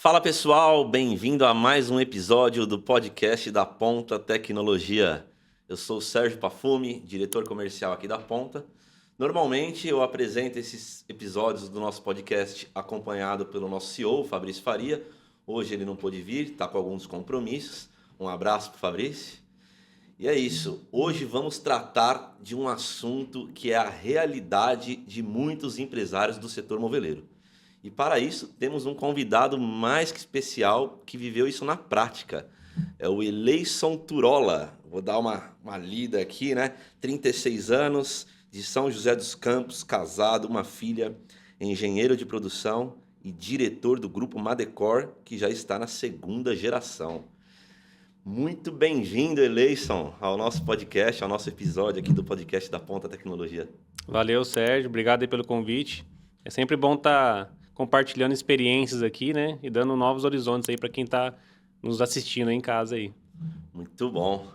Fala pessoal, bem-vindo a mais um episódio do podcast da Ponta Tecnologia. Eu sou o Sérgio Pafumi, diretor comercial aqui da Ponta. Normalmente eu apresento esses episódios do nosso podcast acompanhado pelo nosso CEO, Fabrício Faria. Hoje ele não pôde vir, está com alguns compromissos. Um abraço para o Fabrício. E é isso, hoje vamos tratar de um assunto que é a realidade de muitos empresários do setor moveleiro. E para isso temos um convidado mais que especial que viveu isso na prática. É o Eleison Turola. Vou dar uma lida aqui, né? 36 anos, de São José dos Campos, casado, uma filha, engenheiro de produção e diretor do grupo Madecor, que já está na segunda geração. Muito bem-vindo, Eleison, ao nosso podcast, ao nosso episódio aqui do podcast da Ponta Tecnologia. Valeu, Sérgio. Obrigado aí pelo convite. É sempre bom estar compartilhando experiências aqui, né? E dando novos horizontes aí para quem está nos assistindo aí em casa aí. Muito bom.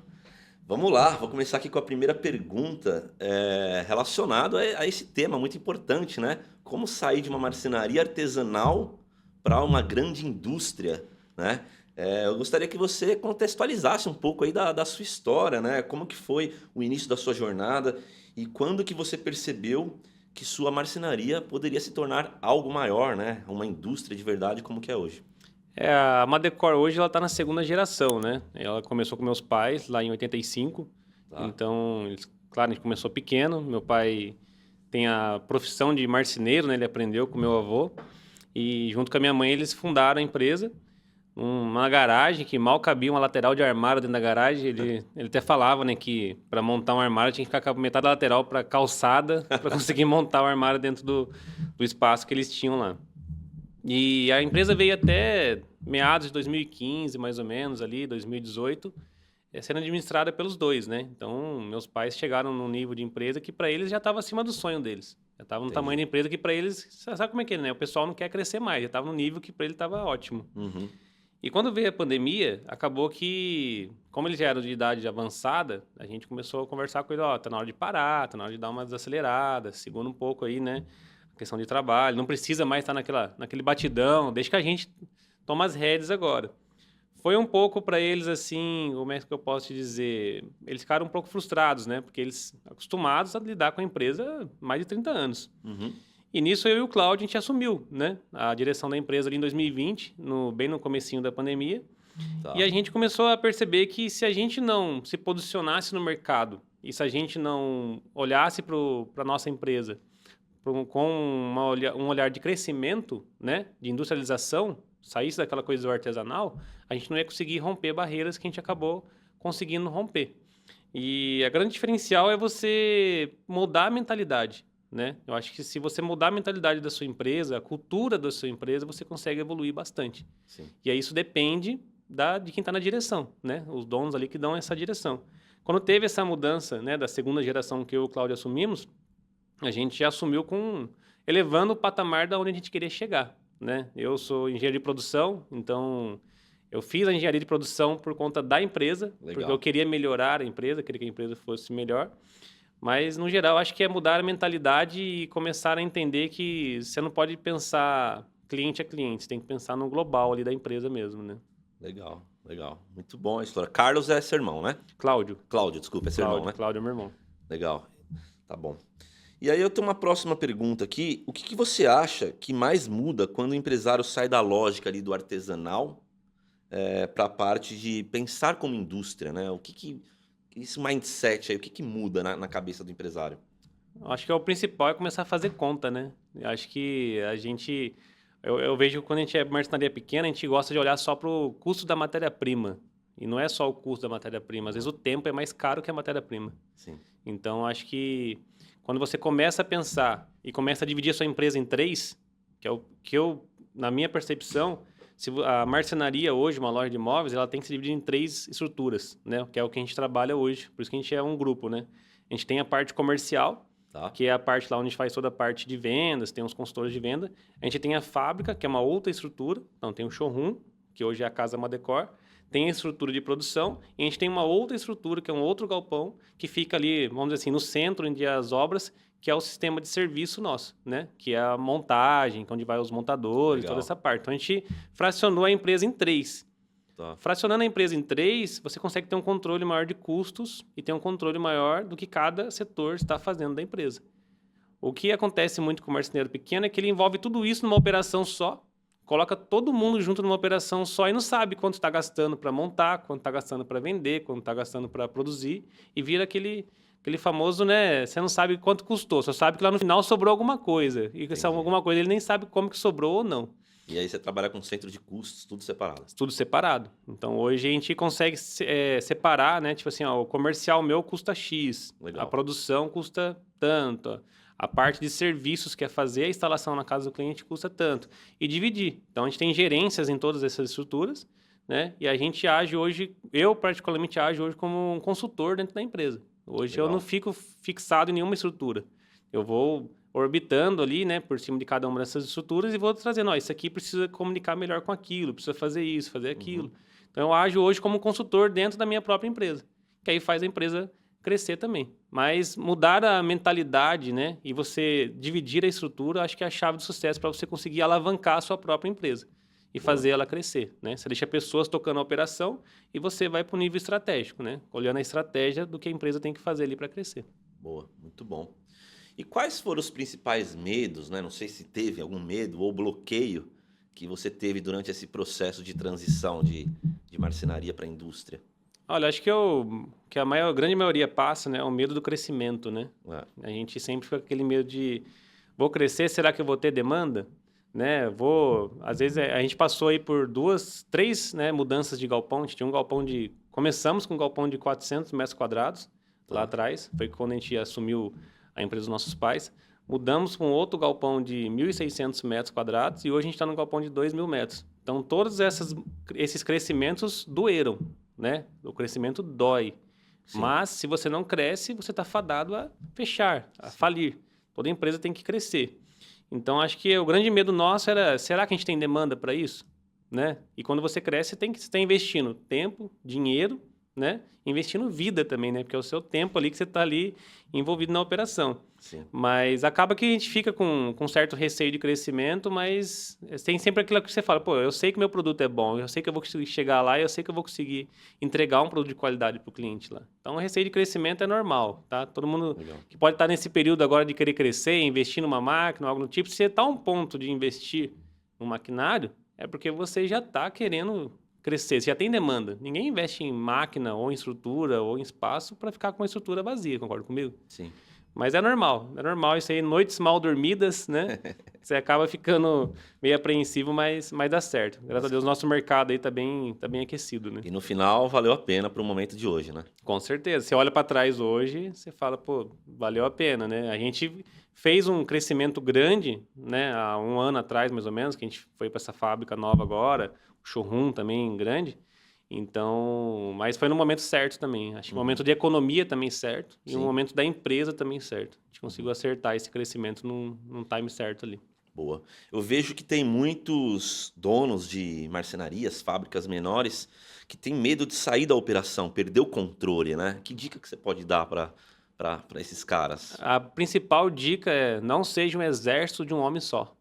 Vamos lá, vou começar aqui com a primeira pergunta relacionada a esse tema muito importante, né? Como sair de uma marcenaria artesanal para uma grande indústria, né? Eu gostaria que você contextualizasse um pouco aí da sua história, né? Como que foi o início da sua jornada e quando que você percebeu que sua marcenaria poderia se tornar algo maior, né? Uma indústria de verdade como que é hoje. A Madecor hoje ela está na segunda geração, né? Ela começou com meus pais lá em 85. Tá? Então, claro, a gente começou pequeno. Meu pai tem a profissão de marceneiro, né? Ele aprendeu com meu avô. E junto com a minha mãe eles fundaram a empresa. Uma garagem que mal cabia uma lateral de armário dentro da garagem. Ele até falava, né, que para montar um armário tinha que ficar com metade da lateral para calçada para conseguir montar o armário dentro do espaço que eles tinham lá. E a empresa veio até meados de 2015, mais ou menos, ali, 2018, sendo administrada pelos dois, né? Então, meus pais chegaram num nível de empresa que para eles já estava acima do sonho deles. Já estava no tamanho da empresa que para eles, sabe como é que é, né? O pessoal não quer crescer mais, já estava no nível que para ele estava ótimo. Uhum. E quando veio a pandemia, acabou que, como eles já eram de idade avançada, a gente começou a conversar com ele, ó, tá na hora de parar, tá na hora de dar uma desacelerada, segura um pouco aí, né? A questão de trabalho, não precisa mais estar naquele batidão, deixa que a gente toma as rédeas agora. Foi um pouco para eles assim, como é que eu posso te dizer? Eles ficaram um pouco frustrados, né? Porque eles acostumados a lidar com a empresa há mais de 30 anos. Uhum. E nisso eu e o Cláudio, a gente assumiu, né, a direção da empresa ali em 2020, bem no comecinho da pandemia. Tá. E a gente começou a perceber que se a gente não se posicionasse no mercado e se a gente não olhasse para a nossa empresa com um olhar de crescimento, né, de industrialização, saísse daquela coisa do artesanal, a gente não ia conseguir romper barreiras que a gente acabou conseguindo romper. E a grande diferencial é você mudar a mentalidade, né? Eu acho que se você mudar a mentalidade da sua empresa, a cultura da sua empresa, você consegue evoluir bastante. Sim. E aí isso depende de quem está na direção, né? Os donos ali que dão essa direção. Quando teve essa mudança, né, da segunda geração que eu e o Cláudio assumimos, a gente já assumiu elevando o patamar da onde a gente queria chegar, né? Eu sou engenheiro de produção, então eu fiz a engenharia de produção por conta da empresa, Legal. porque eu queria melhorar a empresa, queria que a empresa fosse melhor. Mas, no geral, acho que é mudar a mentalidade e começar a entender que você não pode pensar cliente a cliente, você tem que pensar no global ali da empresa mesmo, né? Legal, legal. Muito bom a história. Carlos é seu irmão, né? Cláudio, Desculpa, é seu irmão, né? Cláudio é meu irmão. Legal, tá bom. E aí eu tenho uma próxima pergunta aqui. O que você acha que mais muda quando o empresário sai da lógica ali do artesanal para a parte de pensar como indústria, né? Esse mindset aí, o que muda na cabeça do empresário? Acho que o principal é começar a fazer conta, né? Acho que a gente... Eu vejo que quando a gente é marcenaria pequena, a gente gosta de olhar só para o custo da matéria-prima. E não é só o custo da matéria-prima. Às vezes o tempo é mais caro que a matéria-prima. Sim. Então, acho que quando você começa a pensar e começa a dividir a sua empresa em três, na minha percepção, se a marcenaria hoje, uma loja de imóveis, ela tem que se dividir em três estruturas, né? Que é o que a gente trabalha hoje. Por isso que a gente é um grupo, né? A gente tem a parte comercial, Tá. que é a parte lá onde a gente faz toda a parte de vendas, tem uns consultores de venda. A gente tem a fábrica, que é uma outra estrutura. Então, tem o showroom, que hoje é a Casa Madecor. Tem a estrutura de produção e a gente tem uma outra estrutura, que é um outro galpão, que fica ali, vamos dizer assim, no centro onde as obras, que é o sistema de serviço nosso, né? Que é a montagem, que é onde vai os montadores, Legal. toda essa parte. Então, a gente fracionou a empresa em 3. Tá. Fracionando a empresa em 3, você consegue ter um controle maior de custos e ter um controle maior do que cada setor está fazendo da empresa. O que acontece muito com o marceneiro pequeno é que ele envolve tudo isso numa operação só, coloca todo mundo junto numa operação só e não sabe quanto está gastando para montar, quanto está gastando para vender, quanto está gastando para produzir, e vira aquele famoso, né? Você não sabe quanto custou, só sabe que lá no final sobrou alguma coisa. E se alguma coisa ele nem sabe como que sobrou ou não. E aí você trabalha com centro de custos, tudo separado. Tudo separado. Então, hoje a gente consegue separar, né? Tipo assim, ó, o comercial meu custa X, Legal. a produção custa tanto, a parte de serviços que é fazer a instalação na casa do cliente custa tanto. E dividir. Então, a gente tem gerências em todas essas estruturas, né? E a gente age hoje, eu particularmente ajo hoje como um consultor dentro da empresa. Hoje Legal. eu não fico fixado em nenhuma estrutura. Eu vou orbitando ali, né, por cima de cada uma dessas estruturas e vou trazendo, ó, isso aqui precisa comunicar melhor com aquilo, precisa fazer isso, fazer aquilo. Então, eu ajo hoje como consultor dentro da minha própria empresa, que aí faz a empresa crescer também. Mas mudar a mentalidade, né, e você dividir a estrutura, acho que é a chave do sucesso para você conseguir alavancar a sua própria empresa e fazer ela crescer, né? Você deixa pessoas tocando a operação e você vai para o nível estratégico, né? Olhando a estratégia do que a empresa tem que fazer ali para crescer. Boa, muito bom. E quais foram os principais medos, né? Não sei se teve algum medo ou bloqueio que você teve durante esse processo de transição de marcenaria para a indústria? Olha, acho que a grande maioria passa, né? É o medo do crescimento, né? É. A gente sempre fica com aquele medo de vou crescer, será que eu vou ter demanda? Né? Às vezes a gente passou aí por 2, 3, né, mudanças de galpão. A gente tinha um galpão começamos com um galpão de 400 metros quadrados lá atrás, foi quando a gente assumiu a empresa dos nossos pais. Mudamos para um outro galpão de 1.600 metros quadrados e hoje a gente está num galpão de 2.000 metros. Então, todos esses crescimentos doeram, né? O crescimento dói. Sim. Mas, se você não cresce, você está fadado a fechar, a falir. Toda empresa tem que crescer. Então, acho que o grande medo nosso era, será que a gente tem demanda para isso? Né? E quando você cresce, você está investindo tempo, dinheiro, né? Investindo vida também, né? Porque é o seu tempo ali que você está ali envolvido na operação. Sim. Mas acaba que a gente fica com um certo receio de crescimento, mas tem sempre aquilo que você fala, pô, eu sei que meu produto é bom, eu sei que eu vou conseguir chegar lá e eu sei que eu vou conseguir entregar um produto de qualidade para o cliente lá. Então, o receio de crescimento é normal, tá? Todo mundo Legal. que pode estar nesse período agora de querer crescer, investir numa máquina, algo do tipo, se você está a um ponto de investir no maquinário, é porque você já está querendo crescer, você já tem demanda. Ninguém investe em máquina, ou em estrutura, ou em espaço para ficar com uma estrutura vazia, concorda comigo? Sim. Mas é normal isso aí, noites mal dormidas, né? Você acaba ficando meio apreensivo, mas dá certo. Graças a Deus, nosso mercado aí tá bem aquecido, né? E no final valeu a pena para o momento de hoje, né? Com certeza. Você olha para trás hoje, você fala, pô, valeu a pena, né? A gente fez um crescimento grande, né? Há um ano atrás, mais ou menos, que a gente foi para essa fábrica nova agora, o showroom também grande. Então, mas foi no momento certo também. Acho que o momento de economia também certo e o momento da empresa também certo. A gente conseguiu acertar esse crescimento num time certo ali. Boa. Eu vejo que tem muitos donos de marcenarias, fábricas menores, que têm medo de sair da operação, perder o controle, né? Que dica que você pode dar para esses caras? A principal dica é não seja um exército de um homem só.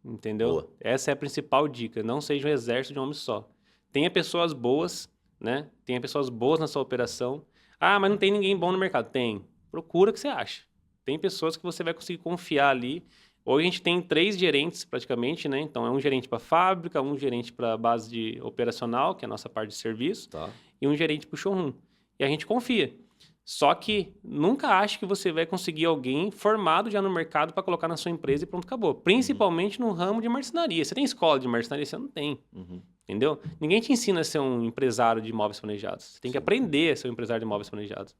Entendeu? Boa. Essa é a principal dica. Não seja um exército de um homem só. Tenha pessoas boas, né? Tenha pessoas boas na sua operação. Ah, mas não tem ninguém bom no mercado. Tem. Procura o que você acha. Tem pessoas que você vai conseguir confiar ali. Hoje a gente tem 3 gerentes praticamente, né? Então é um gerente para fábrica, um gerente para base de operacional, que é a nossa parte de serviço, Tá. e um gerente para o showroom. E a gente confia. Só que nunca ache que você vai conseguir alguém formado já no mercado para colocar na sua empresa e pronto, acabou. Principalmente no ramo de marcenaria. Você tem escola de marcenaria? Você não tem. Entendeu? Ninguém te ensina a ser um empresário de imóveis planejados. Você tem que aprender a ser um empresário de imóveis planejados.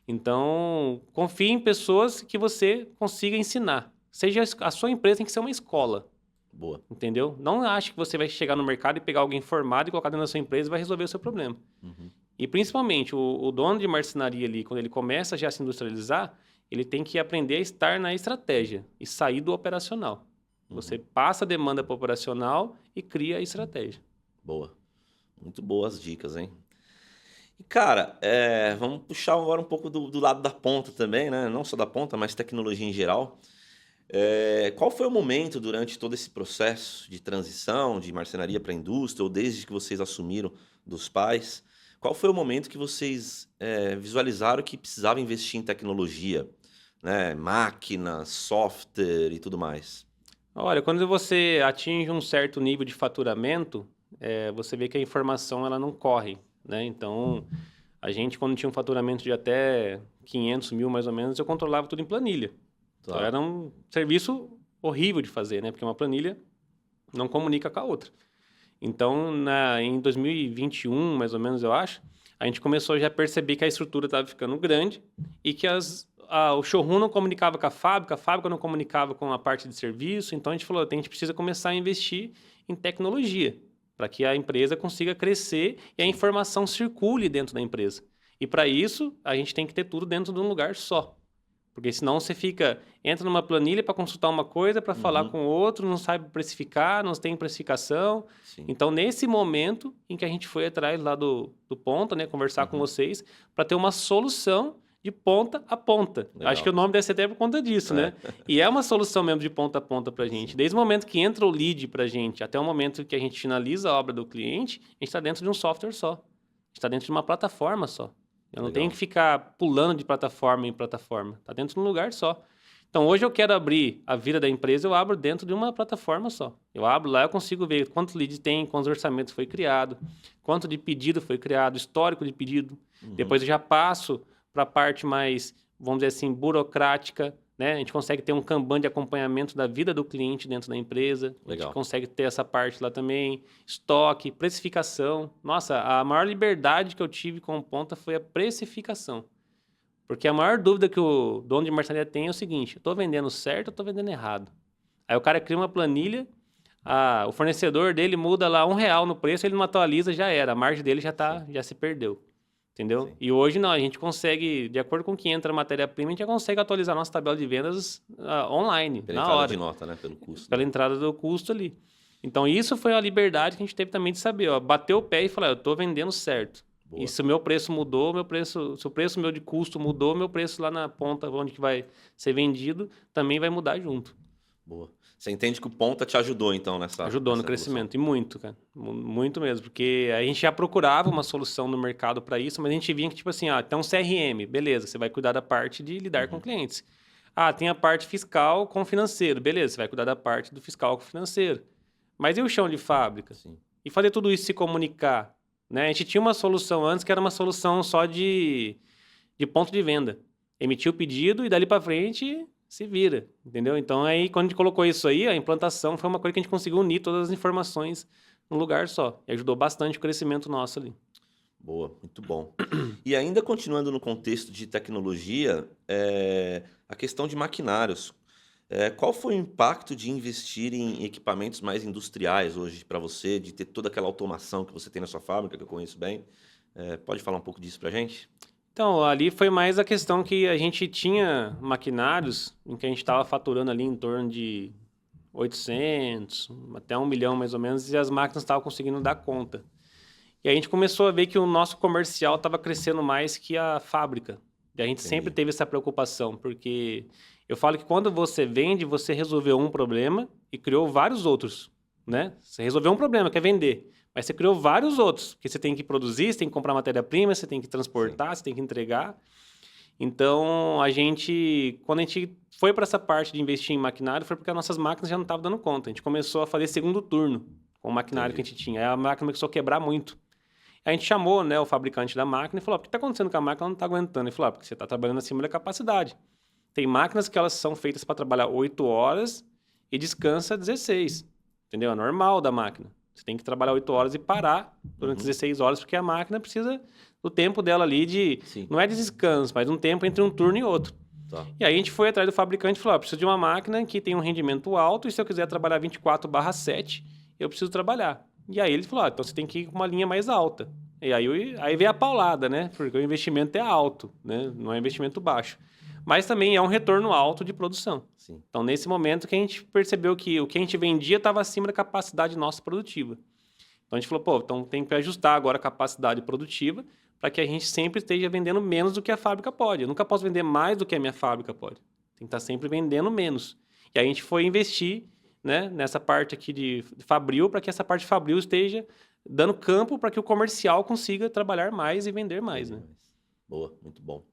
Então, confie em pessoas que você consiga ensinar. A sua empresa tem que ser uma escola. Boa. Entendeu? Não ache que você vai chegar no mercado e pegar alguém formado e colocar dentro da sua empresa e vai resolver o seu problema. E principalmente, o dono de marcenaria ali, quando ele começa já a se industrializar, ele tem que aprender a estar na estratégia e sair do operacional. Você passa a demanda para o operacional e cria a estratégia. Boa. Muito boas dicas, hein? E, cara, vamos puxar agora um pouco do lado da ponta também, né? Não só da ponta, mas tecnologia em geral. Qual foi o momento durante todo esse processo de transição de marcenaria para a indústria, ou desde que vocês assumiram dos pais? Qual foi o momento que vocês visualizaram que precisava investir em tecnologia, né? Máquina, software e tudo mais? Olha, quando você atinge um certo nível de faturamento, você vê que a informação ela não corre, né? Então, a gente, quando tinha um faturamento de até 500 mil, mais ou menos, eu controlava tudo em planilha. Então, Tá. era um serviço horrível de fazer, né? Porque uma planilha não comunica com a outra. Então, em 2021, mais ou menos, eu acho, a gente começou já a perceber que a estrutura estava ficando grande e que o showroom não comunicava com a fábrica não comunicava com a parte de serviço. Então, a gente falou, a gente precisa começar a investir em tecnologia para que a empresa consiga crescer e a informação circule dentro da empresa. E para isso, a gente tem que ter tudo dentro de um lugar só. Porque senão você entra numa planilha para consultar uma coisa, para falar Uhum. com o outro, não sabe precificar, não tem precificação. Sim. Então, nesse momento em que a gente foi atrás lá do Ponta, né, conversar com Uhum. vocês, para ter uma solução de ponta a ponta. Acho que Legal. o nome deve ser até por conta disso, né? E é uma solução mesmo de ponta a ponta para a gente. Sim. Desde o momento que entra o lead para a gente, até o momento que a gente finaliza a obra do cliente, a gente está dentro de um software só. A gente está dentro de uma plataforma só. Eu não tenho Legal. que ficar pulando de plataforma em plataforma. Está dentro de um lugar só. Então, hoje eu quero abrir a vida da empresa, eu abro dentro de uma plataforma só. Eu abro lá, eu consigo ver quantos leads tem, quantos orçamentos foi criado, quanto de pedido foi criado, histórico de pedido. Uhum. Depois eu já passo para a parte mais, vamos dizer assim, burocrática, né? A gente consegue ter um Kanban de acompanhamento da vida do cliente dentro da empresa. A Legal. gente consegue ter essa parte lá também. Estoque, precificação. Nossa, a maior liberdade que eu tive com o Ponta foi a precificação. Porque a maior dúvida que o dono de marcenaria tem é o seguinte: eu estou vendendo certo ou estou vendendo errado? Aí o cara cria uma planilha, o fornecedor dele muda lá R$1 no preço, ele não atualiza, já era. A margem dele já se perdeu. Entendeu? Sim. E hoje não, a gente consegue, de acordo com o que entra a matéria-prima, a gente já consegue atualizar nossa tabela de vendas online, Pela na entrada hora. de nota, né? Pelo custo. Pela entrada do custo ali. Então, isso foi a liberdade que a gente teve também de saber, ó, bater o pé e falar, eu estou vendendo certo. Boa. E se o meu preço mudou, se o preço meu de custo mudou, meu preço lá na ponta, onde que vai ser vendido, também vai mudar junto. Boa. Você entende que o Ponta te ajudou, então, Ajudou no nessa crescimento, e muito, cara. Muito mesmo, porque a gente já procurava uma solução no mercado para isso, mas a gente via que, tipo assim, tem um CRM, beleza, você vai cuidar da parte de lidar com clientes. Tem a parte fiscal com o financeiro, beleza, você vai cuidar da parte do fiscal com o financeiro. Mas e o chão de fábrica? Sim. E fazer tudo isso se comunicar, né? A gente tinha uma solução antes que era uma solução só de ponto de venda. Emitir o pedido e dali para frente se vira, entendeu? Então, aí, quando a gente colocou isso aí, a implantação foi uma coisa que a gente conseguiu unir todas as informações num lugar só. E ajudou bastante o crescimento nosso ali. Boa, muito bom. E ainda continuando no contexto de tecnologia, a questão de maquinários. Qual foi o impacto de investir em equipamentos mais industriais hoje para você, de ter toda aquela automação que você tem na sua fábrica, que eu conheço bem? Pode falar um pouco disso para a gente? Então, ali foi mais a questão que a gente tinha maquinários em que a gente estava faturando ali em torno de 800, até 1 milhão mais ou menos, e as máquinas estavam conseguindo dar conta. E a gente começou a ver que o nosso comercial estava crescendo mais que a fábrica. E a gente sempre teve essa preocupação, porque eu falo que quando você vende, você resolveu um problema e criou vários outros, né? Você resolveu um problema, que é vender. Mas você criou vários outros, porque você tem que produzir, você tem que comprar matéria-prima, você tem que transportar, você tem que entregar. Então, quando a gente foi para essa parte de investir em maquinário, foi porque as nossas máquinas já não estavam dando conta. A gente começou a fazer segundo turno com o maquinário que a gente tinha. Aí a máquina começou a quebrar muito. Aí a gente chamou, né, o fabricante da máquina e falou, o que está acontecendo com a máquina? Ela não está aguentando. Ele falou, porque você está trabalhando acima da capacidade. Tem máquinas que elas são feitas para trabalhar 8 horas e descansa 16. Entendeu? É normal da máquina. Você tem que trabalhar 8 horas e parar durante 16 horas, porque a máquina precisa do tempo dela ali não é de descanso, mas um tempo entre um turno e outro. Tá. E aí a gente foi atrás do fabricante e falou, preciso de uma máquina que tem um rendimento alto e se eu quiser trabalhar 24/7, eu preciso trabalhar. E aí ele falou, então você tem que ir com uma linha mais alta. E aí veio a paulada, né? Porque o investimento é alto, né? Não é investimento baixo. Mas também é um retorno alto de produção. Sim. Então, nesse momento que a gente percebeu que o que a gente vendia estava acima da capacidade nossa produtiva. Então, a gente falou, então tem que ajustar agora a capacidade produtiva para que a gente sempre esteja vendendo menos do que a fábrica pode. Eu nunca posso vender mais do que a minha fábrica pode. Tem que estar sempre vendendo menos. E a gente foi investir, né, nessa parte aqui de fabril, para que essa parte de fabril esteja dando campo para que o comercial consiga trabalhar mais e vender mais, né? Boa, muito bom.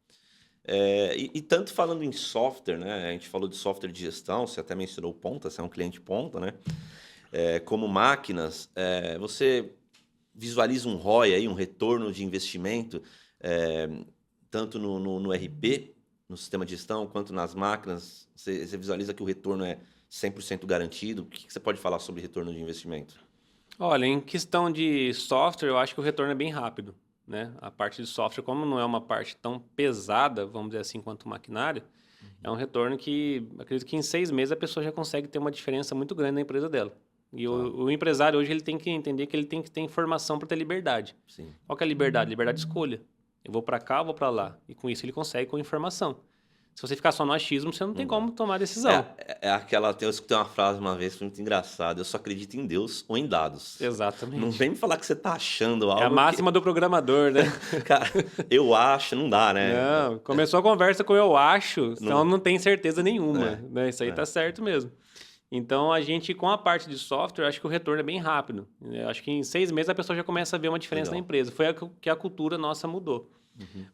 E tanto falando em software, né? A gente falou de software de gestão, você até mencionou o Ponta, você é um cliente Ponta, né? Como máquinas, você visualiza um ROI aí, um retorno de investimento, tanto no RP, no sistema de gestão, quanto nas máquinas? Você visualiza que o retorno é 100% garantido? O que você pode falar sobre retorno de investimento? Olha, em questão de software, eu acho que o retorno é bem rápido, né? A parte de software, como não é uma parte tão pesada, vamos dizer assim, quanto o maquinário, é um retorno que, acredito que em 6 meses a pessoa já consegue ter uma diferença muito grande na empresa dela. E o empresário hoje ele tem que entender que ele tem que ter informação para ter liberdade. Sim. Qual que é a liberdade? Liberdade de escolha. Eu vou para cá, eu vou para lá. E com isso ele consegue com informação. Se você ficar só no achismo, você não tem como tomar decisão. Eu escutei uma frase uma vez, foi muito engraçada. Eu só acredito em Deus ou em dados. Exatamente. Não vem me falar que você tá achando algo. É a máxima do programador, né? Cara, eu acho, não dá, né? Não, começou a conversa com eu acho, então não tem certeza nenhuma. Né? Isso aí tá certo mesmo. Então, a gente, com a parte de software, acho que o retorno é bem rápido. Eu acho que em 6 meses a pessoa já começa a ver uma diferença na empresa. Foi que a cultura nossa mudou.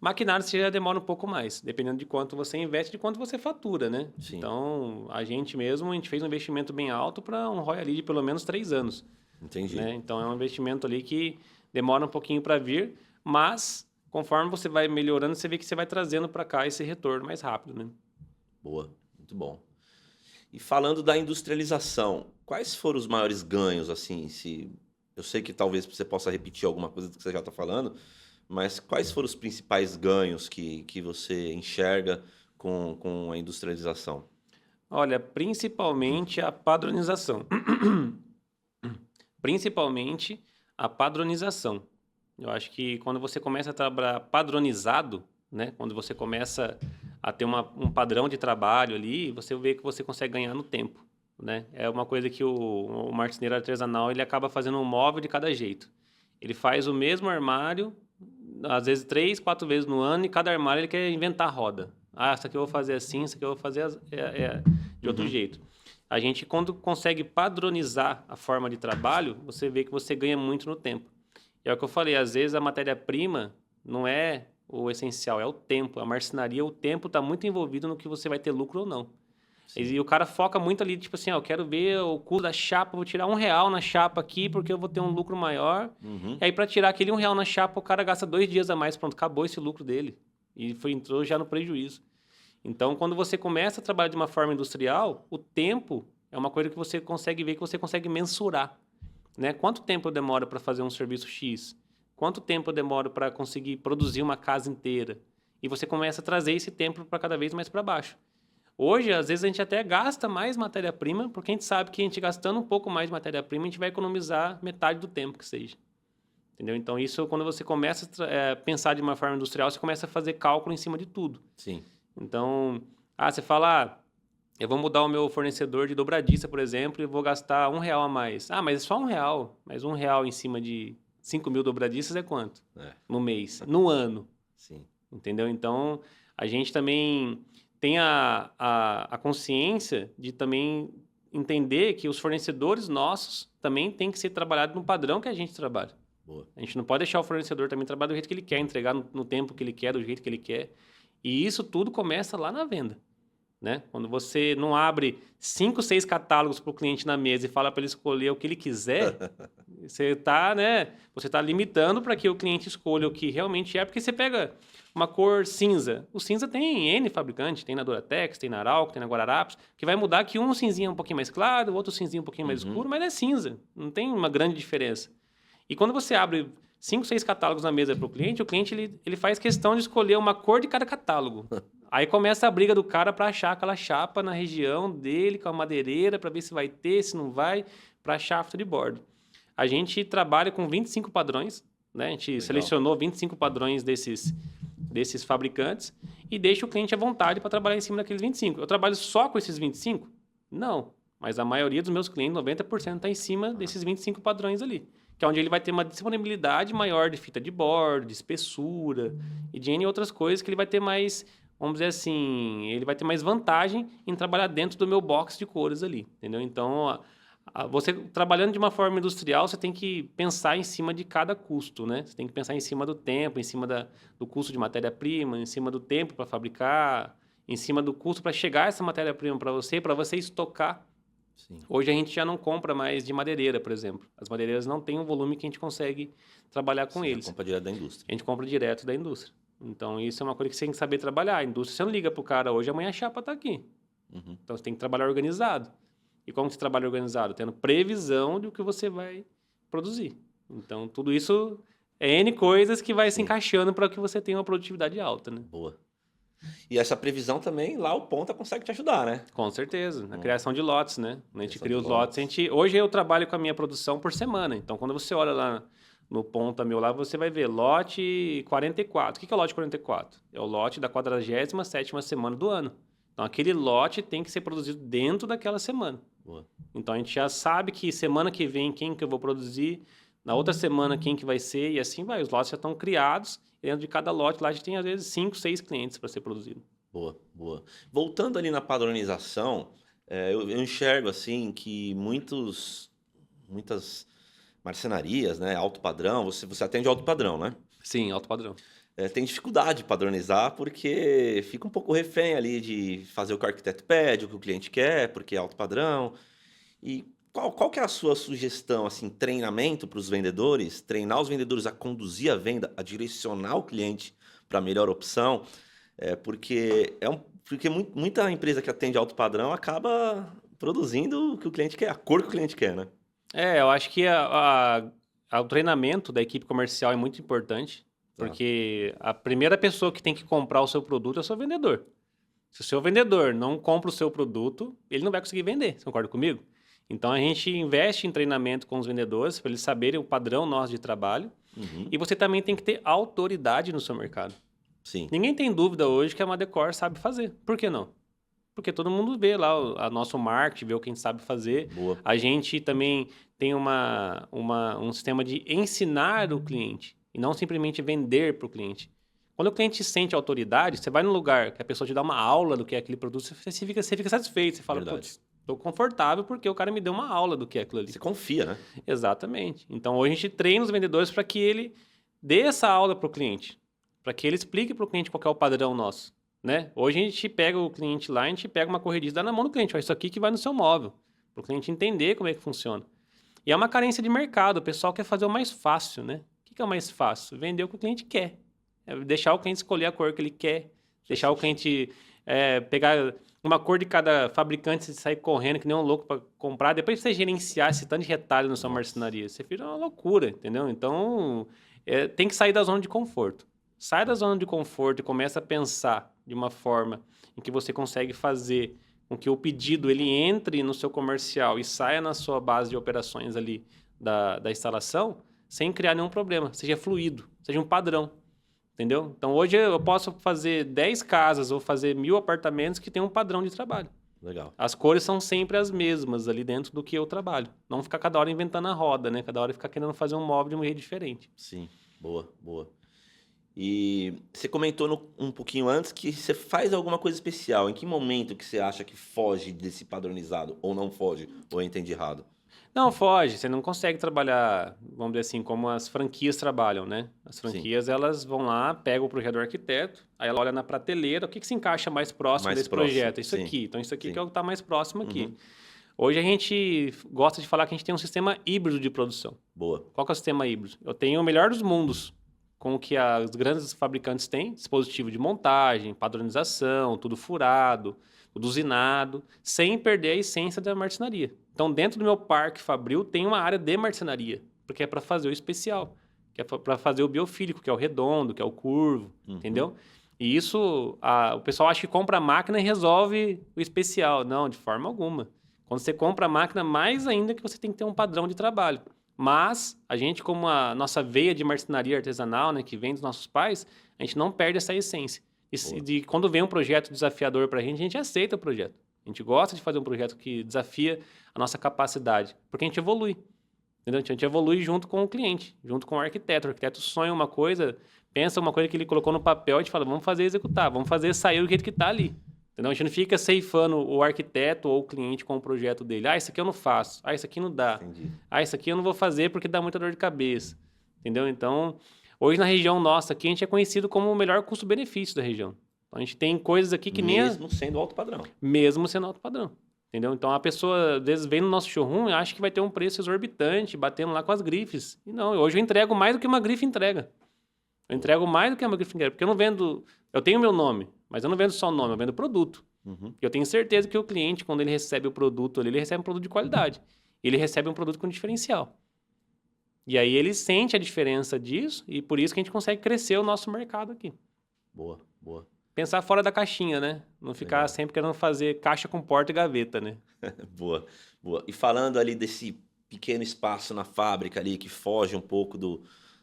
Maquinário você já demora um pouco mais, dependendo de quanto você investe, de quanto você fatura, né? Sim. Então, a gente fez um investimento bem alto para um ROI ali de pelo menos 3 anos. Entendi. Né? Então, é um investimento ali que demora um pouquinho para vir, mas conforme você vai melhorando, você vê que você vai trazendo para cá esse retorno mais rápido, né? Boa, muito bom. E falando da industrialização, quais foram os maiores ganhos, assim, eu sei que talvez você possa repetir alguma coisa do que você já está falando, mas quais foram os principais ganhos que você enxerga com a industrialização? Olha, principalmente a padronização. Principalmente a padronização. Eu acho que quando você começa a trabalhar padronizado, né? Quando você começa a ter um padrão de trabalho ali, você vê que você consegue ganhar no tempo, né? É uma coisa que o marceneiro artesanal ele acaba fazendo um móvel de cada jeito. Ele faz o mesmo armário, às vezes 3, 4 vezes no ano, e cada armário ele quer inventar a roda. Ah, isso aqui eu vou fazer assim, isso aqui eu vou fazer de outro jeito. A gente, quando consegue padronizar a forma de trabalho, você vê que você ganha muito no tempo. E é o que eu falei, às vezes a matéria-prima não é o essencial, é o tempo. A marcenaria, o tempo está muito envolvido no que você vai ter lucro ou não. E o cara foca muito ali, tipo assim, ó, eu quero ver o custo da chapa, vou tirar R$1 na chapa aqui, porque eu vou ter um lucro maior. E aí, para tirar aquele R$1 na chapa, o cara gasta 2 dias a mais, pronto, acabou esse lucro dele. E entrou já no prejuízo. Então, quando você começa a trabalhar de uma forma industrial, o tempo é uma coisa que você consegue ver, que você consegue mensurar. Né? Quanto tempo eu demoro para fazer um serviço X? Quanto tempo eu demoro para conseguir produzir uma casa inteira? E você começa a trazer esse tempo para cada vez mais para baixo. Hoje, às vezes, a gente até gasta mais matéria-prima, porque a gente sabe que a gente gastando um pouco mais de matéria-prima, a gente vai economizar metade do tempo que seja. Entendeu? Então, isso, quando você começa a pensar de uma forma industrial, você começa a fazer cálculo em cima de tudo. Sim. Então, você fala, eu vou mudar o meu fornecedor de dobradiça, por exemplo, e vou gastar R$1 a mais. Mas é só R$1. Mas R$1 em cima de 5.000 dobradiças é quanto? No mês, no ano. Sim. Entendeu? Então, a gente também tem a consciência de também entender que os fornecedores nossos também têm que ser trabalhados no padrão que a gente trabalha. Boa. A gente não pode deixar o fornecedor também trabalhar do jeito que ele quer, entregar no tempo que ele quer, do jeito que ele quer. E isso tudo começa lá na venda. Né? Quando você não abre 5, 6 catálogos para o cliente na mesa e fala para ele escolher o que ele quiser, você está limitando para que o cliente escolha o que realmente é, porque você pega uma cor cinza. O cinza tem N fabricante, tem na Duratex, tem na Arauco, tem na Guararapes, que vai mudar que um cinzinho é um pouquinho mais claro, o outro cinzinho um pouquinho mais escuro, mas é cinza. Não tem uma grande diferença. E quando você abre 5, 6 catálogos na mesa para o cliente ele faz questão de escolher uma cor de cada catálogo. Aí começa a briga do cara para achar aquela chapa na região dele, com a madeireira, para ver se vai ter, se não vai, para achar afta de bordo. A gente trabalha com 25 padrões, né? A gente selecionou 25 padrões desses fabricantes e deixa o cliente à vontade para trabalhar em cima daqueles 25. Eu trabalho só com esses 25? Não. Mas a maioria dos meus clientes, 90%, está em cima desses 25 padrões ali. que é onde ele vai ter uma disponibilidade maior de fita de bordo, de espessura e de N outras coisas que ele vai ter mais, vamos dizer assim, ele vai ter mais vantagem em trabalhar dentro do meu box de cores ali, entendeu? Então, você trabalhando de uma forma industrial, você tem que pensar em cima de cada custo, né? Você tem que pensar em cima do tempo, em cima do custo de matéria-prima, em cima do tempo para fabricar, em cima do custo para chegar essa matéria-prima para você estocar. Sim. Hoje a gente já não compra mais de madeireira, por exemplo. As madeireiras não têm um volume que a gente consegue trabalhar com eles. Compra direto da indústria. A gente compra direto da indústria. Então, isso é uma coisa que você tem que saber trabalhar. A indústria, você não liga para o cara hoje, amanhã a chapa está aqui. Uhum. Então, você tem que trabalhar organizado. E como você trabalha organizado? Tendo previsão do que você vai produzir. Então, tudo isso é N coisas que vai se encaixando para que você tenha uma produtividade alta, né? Boa. E essa previsão também, lá o Ponta consegue te ajudar, né? Com certeza. Na criação de lotes, né? Quando a gente Criação cria de os lotes, hoje eu trabalho com a minha produção por semana. Então, quando você olha lá no Ponta meu lá, você vai ver lote 44. O que é o lote 44? É o lote da 47ª semana do ano. Então, aquele lote tem que ser produzido dentro daquela semana. Boa. Então, a gente já sabe que semana que vem quem que eu vou produzir, na outra semana quem que vai ser, e assim vai. Os lotes já estão criados. Dentro de cada lote, lá a gente tem, às vezes, 5, 6 clientes para ser produzido. Boa, boa. Voltando ali na padronização, eu enxergo, assim, que muitas marcenarias, né, alto padrão, você atende alto padrão, né? Sim, alto padrão. Tem dificuldade de padronizar porque fica um pouco refém ali de fazer o que o arquiteto pede, o que o cliente quer, porque é alto padrão. E qual que é a sua sugestão, assim, treinamento para os vendedores? Treinar os vendedores a conduzir a venda, a direcionar o cliente para a melhor opção? Porque muita empresa que atende alto padrão acaba produzindo o que o cliente quer, a cor que o cliente quer, né? Eu acho que o treinamento da equipe comercial é muito importante, porque a primeira pessoa que tem que comprar o seu produto é o seu vendedor. Se o seu vendedor não compra o seu produto, ele não vai conseguir vender. Você concorda comigo? Então, a gente investe em treinamento com os vendedores para eles saberem o padrão nosso de trabalho. Uhum. E você também tem que ter autoridade no seu mercado. Sim. Ninguém tem dúvida hoje que a Madecor sabe fazer. Por que não? Porque todo mundo vê lá o nosso marketing, vê o que a gente sabe fazer. Boa. A gente também tem um sistema de ensinar o cliente e não simplesmente vender para o cliente. Quando o cliente sente autoridade, você vai num lugar que a pessoa te dá uma aula do que é aquele produto, você fica satisfeito. Você fala, putz, estou confortável porque o cara me deu uma aula do que é aquilo ali. Você confia, né? Exatamente. Então, hoje a gente treina os vendedores para que ele dê essa aula para o cliente, para que ele explique para o cliente qual é o padrão nosso, né? Hoje a gente pega o cliente lá, a gente pega uma corrediça e dá na mão do cliente. Olha, isso aqui que vai no seu móvel, para o cliente entender como é que funciona. E é uma carência de mercado. O pessoal quer fazer o mais fácil, né? O que é o mais fácil? Vender o que o cliente quer. Deixar o cliente escolher a cor que ele quer. Deixar o cliente pegar uma cor de cada fabricante e sair correndo que nem um louco para comprar. Depois você gerenciar esse tanto de retalho na sua marcenaria, você vira uma loucura, entendeu? Então, tem que sair da zona de conforto. Sai da zona de conforto e começa a pensar de uma forma em que você consegue fazer com que o pedido ele entre no seu comercial e saia na sua base de operações ali da instalação, sem criar nenhum problema. Seja fluido, seja um padrão. Entendeu? Então, hoje eu posso fazer 10 casas ou fazer 1000 apartamentos que tem um padrão de trabalho. Legal. As cores são sempre as mesmas ali dentro do que eu trabalho. Não ficar cada hora inventando a roda, né? Cada hora ficar querendo fazer um móvel de um jeito diferente. Sim, boa, boa. E você comentou um pouquinho antes que você faz alguma coisa especial. Em que momento que você acha que foge desse padronizado? Ou não foge? Ou eu entendi errado? Não, foge. Você não consegue trabalhar, vamos dizer assim, como as franquias trabalham, né? As franquias, elas vão lá, pegam o projeto do arquiteto, aí ela olha na prateleira, o que se encaixa mais próximo desse projeto? Isso aqui. Então, isso aqui que é o que está mais próximo aqui. Uhum. Hoje a gente gosta de falar que a gente tem um sistema híbrido de produção. Boa. Qual que é o sistema híbrido? Eu tenho o melhor dos mundos, com o que as grandes fabricantes têm, dispositivo de montagem, padronização, tudo furado, tudo usinado, sem perder a essência da marcenaria. Então, dentro do meu parque fabril, tem uma área de marcenaria, porque é para fazer o especial, que é para fazer o biofílico, que é o redondo, que é o curvo, entendeu? E isso, o pessoal acha que compra a máquina e resolve o especial. Não, de forma alguma. Quando você compra a máquina, mais ainda que você tem que ter um padrão de trabalho. Mas, a gente, como a nossa veia de marcenaria artesanal, né, que vem dos nossos pais, a gente não perde essa essência. E quando vem um projeto desafiador para a gente aceita o projeto. A gente gosta de fazer um projeto que desafia a nossa capacidade, porque a gente evolui. Entendeu? A gente evolui junto com o cliente, junto com o arquiteto. O arquiteto sonha uma coisa, pensa uma coisa que ele colocou no papel, a gente fala, vamos fazer executar, vamos fazer sair do jeito que está ali. Entendeu? A gente não fica ceifando o arquiteto ou o cliente com o projeto dele. Ah, isso aqui eu não faço. Ah, isso aqui não dá. Entendi. Ah, isso aqui eu não vou fazer porque dá muita dor de cabeça. Entendeu? Então, hoje na região nossa aqui, a gente é conhecido como o melhor custo-benefício da região. Então, a gente tem coisas aqui que nem... Mesmo sendo alto padrão. Mesmo sendo alto padrão. Entendeu? Então, a pessoa, às vezes, vem no nosso showroom e acha que vai ter um preço exorbitante, batendo lá com as grifes. E não, hoje eu entrego mais do que uma grife entrega. Eu entrego mais do que uma grife entrega. Porque eu não vendo... Eu tenho meu nome, mas eu não vendo só o nome, eu vendo produto. Eu tenho certeza que o cliente, quando ele recebe o produto, ele recebe um produto de qualidade. Ele recebe um produto com diferencial. E aí ele sente a diferença disso e por isso que a gente consegue crescer o nosso mercado aqui. Boa, boa. Pensar fora da caixinha, né? Não ficar Legal. sempre querendo fazer caixa com porta e gaveta, né? Boa, boa. E falando ali desse pequeno espaço na fábrica ali, que foge um pouco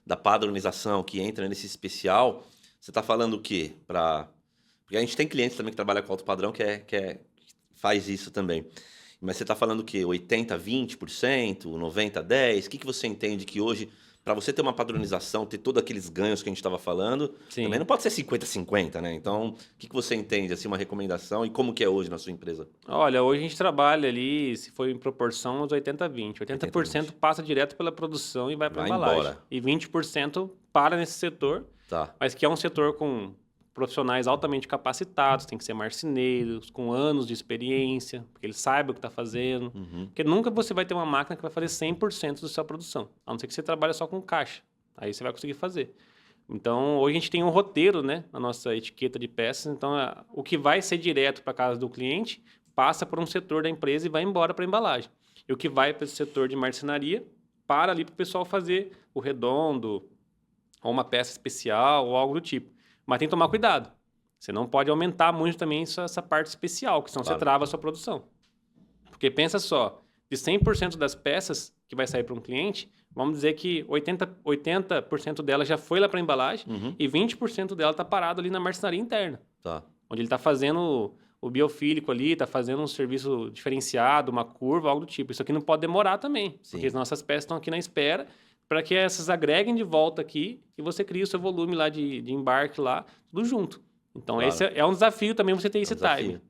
da padronização, que entra nesse especial, você está falando o quê? Porque a gente tem clientes também que trabalham com alto padrão faz isso também. Mas você está falando o quê? 80%, 20%, 90%, 10%? O que você entende que hoje, para você ter uma padronização, ter todos aqueles ganhos que a gente estava falando, Sim. também não pode ser 50-50, né? Então, o que você entende, assim, uma recomendação e como que é hoje na sua empresa? Olha, hoje a gente trabalha ali, se for em proporção, uns 80-20. 80% passa direto pela produção e vai para a Vai embalagem. embora. E 20% para nesse setor, Tá. mas que é um setor com profissionais altamente capacitados, tem que ser marceneiros, com anos de experiência, porque ele saiba o que está fazendo. Porque nunca você vai ter uma máquina que vai fazer 100% da sua produção, a não ser que você trabalhe só com caixa. Aí você vai conseguir fazer. Então, hoje a gente tem um roteiro, né, na nossa etiqueta de peças. Então, o que vai ser direto para a casa do cliente passa por um setor da empresa e vai embora para a embalagem. E o que vai para o setor de marcenaria, para ali para o pessoal fazer o redondo, ou uma peça especial, ou algo do tipo. Mas tem que tomar cuidado. Você não pode aumentar muito também essa parte especial, que senão Claro. você trava a sua produção. Porque pensa só, de 100% das peças que vai sair para um cliente, vamos dizer que 80% dela já foi lá para a embalagem e 20% dela está parado ali na marcenaria interna. Tá. Onde ele está fazendo o biofílico ali, está fazendo um serviço diferenciado, uma curva, algo do tipo. Isso aqui não pode demorar também, Sim. porque as nossas peças estão aqui na espera para que essas agreguem de volta aqui e você crie o seu volume lá de embarque lá, tudo junto. Então, Claro. esse é um desafio também você ter esse time.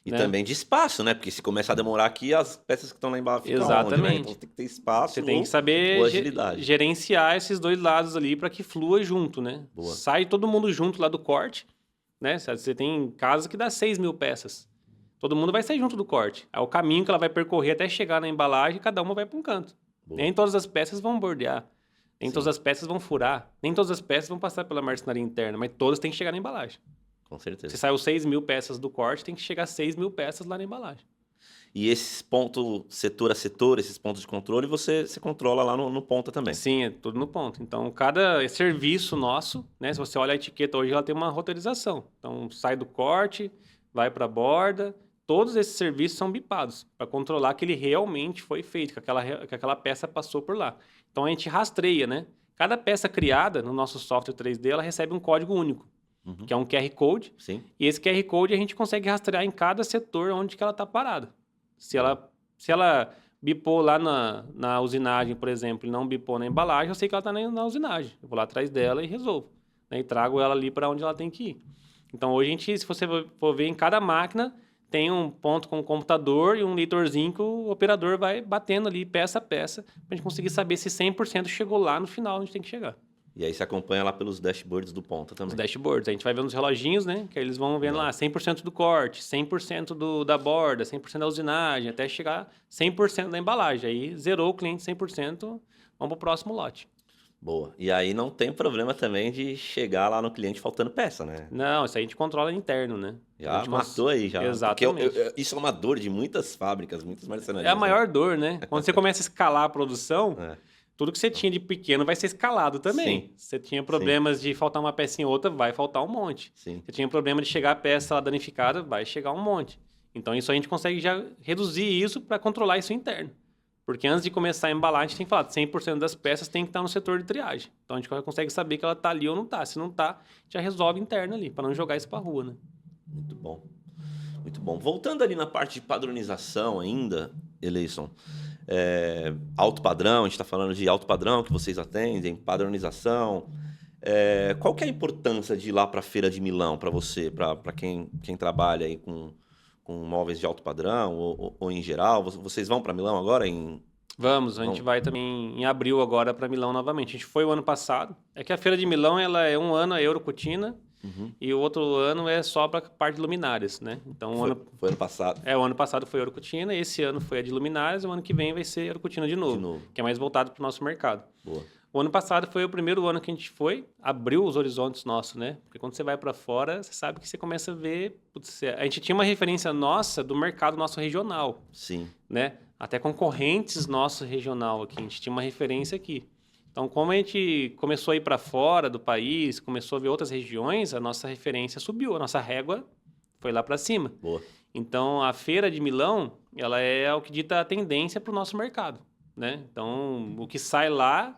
E né? também de espaço, né? Porque se começar a demorar aqui, as peças que estão lá embaixo ficam Exatamente. onde, né? Então tem que ter espaço Você tem ou que saber agilidade. gerenciar esses dois lados ali para que flua junto, né? Boa. Sai todo mundo junto lá do corte, né? Você tem casas que dá 6.000 peças. Todo mundo vai sair junto do corte. É o caminho que ela vai percorrer até chegar na embalagem e cada uma vai para um canto. Boa. Nem todas as peças vão bordear. Nem Sim. todas as peças vão furar. Nem todas as peças vão passar pela marcenaria interna. Mas todas têm que chegar na embalagem. Com certeza. Se saiu 6.000 peças do corte, tem que chegar 6.000 peças lá na embalagem. E esses pontos, setor a setor, esses pontos de controle, você controla lá no ponta também. Sim, é tudo no ponto. Então, cada serviço nosso, né? Se você olha a etiqueta hoje, ela tem uma roteirização. Então, sai do corte, vai para a borda. Todos esses serviços são bipados para controlar que ele realmente foi feito, que aquela peça passou por lá. Então, a gente rastreia, né? Cada peça criada no nosso software 3D, ela recebe um código único, que é um QR Code. Sim. E esse QR Code a gente consegue rastrear em cada setor onde que ela está parada. Se ela bipou lá na usinagem, por exemplo, e não bipou na embalagem, eu sei que ela está na usinagem. Eu vou lá atrás dela e resolvo. Né? E trago ela ali para onde ela tem que ir. Então, hoje, se você for ver, em cada máquina tem um ponto com o computador e um leitorzinho que o operador vai batendo ali peça a peça para a gente conseguir saber se 100% chegou lá no final onde tem que chegar. E aí você acompanha lá pelos dashboards do ponta também. Os dashboards. A gente vai vendo os reloginhos, né? Que aí eles vão vendo lá 100% do corte, 100% da borda, 100% da usinagem, até chegar 100% da embalagem. Aí zerou o cliente 100%, vamos para o próximo lote. Boa. E aí não tem problema também de chegar lá no cliente faltando peça, né? Não, isso aí a gente controla interno, né? Já matou aí, já. Exatamente. Porque isso é uma dor de muitas fábricas, muitas marcenarias. É a maior dor, né? Quando você começa a escalar a produção, tudo que você tinha de pequeno vai ser escalado também. Sim. Você tinha problemas de faltar uma pecinha ou outra, vai faltar um monte. Sim. Você tinha problema de chegar a peça lá danificada, vai chegar um monte. Então, isso a gente consegue já reduzir isso para controlar isso interno. Porque antes de começar a embalar, a gente tem que falar que 100% das peças tem que estar no setor de triagem. Então, a gente consegue saber que ela está ali ou não está. Se não está, já resolve interno ali, para não jogar isso para a rua, né? Muito bom. Muito bom. Voltando ali na parte de padronização ainda, Eleison, alto padrão, a gente está falando de alto padrão que vocês atendem, padronização. Qual que é a importância de ir lá para a Feira de Milão para você, para quem trabalha aí com móveis de alto padrão ou em geral? Vocês vão para Milão agora? Vamos, a gente vai também em abril agora para Milão novamente. A gente foi o ano passado. É que a Feira de Milão ela é um ano a Eurocutina e o outro ano é só para a parte de luminárias, né? Então foi ano passado. O ano passado foi Eurocutina, esse ano foi a de luminárias, o ano que vem vai ser Eurocutina de novo. Que é mais voltado para o nosso mercado. Boa. O ano passado foi o primeiro ano que a gente abriu os horizontes nossos, né? Porque quando você vai para fora, você sabe que você começa a ver... Putz, a gente tinha uma referência nossa do mercado nosso regional. Sim. Né? Até concorrentes nosso regional aqui, a gente tinha uma referência aqui. Então, como a gente começou a ir para fora do país, começou a ver outras regiões, a nossa referência subiu, a nossa régua foi lá para cima. Boa. Então, a Feira de Milão, ela é o que dita a tendência para o nosso mercado, né? Então, o que sai lá...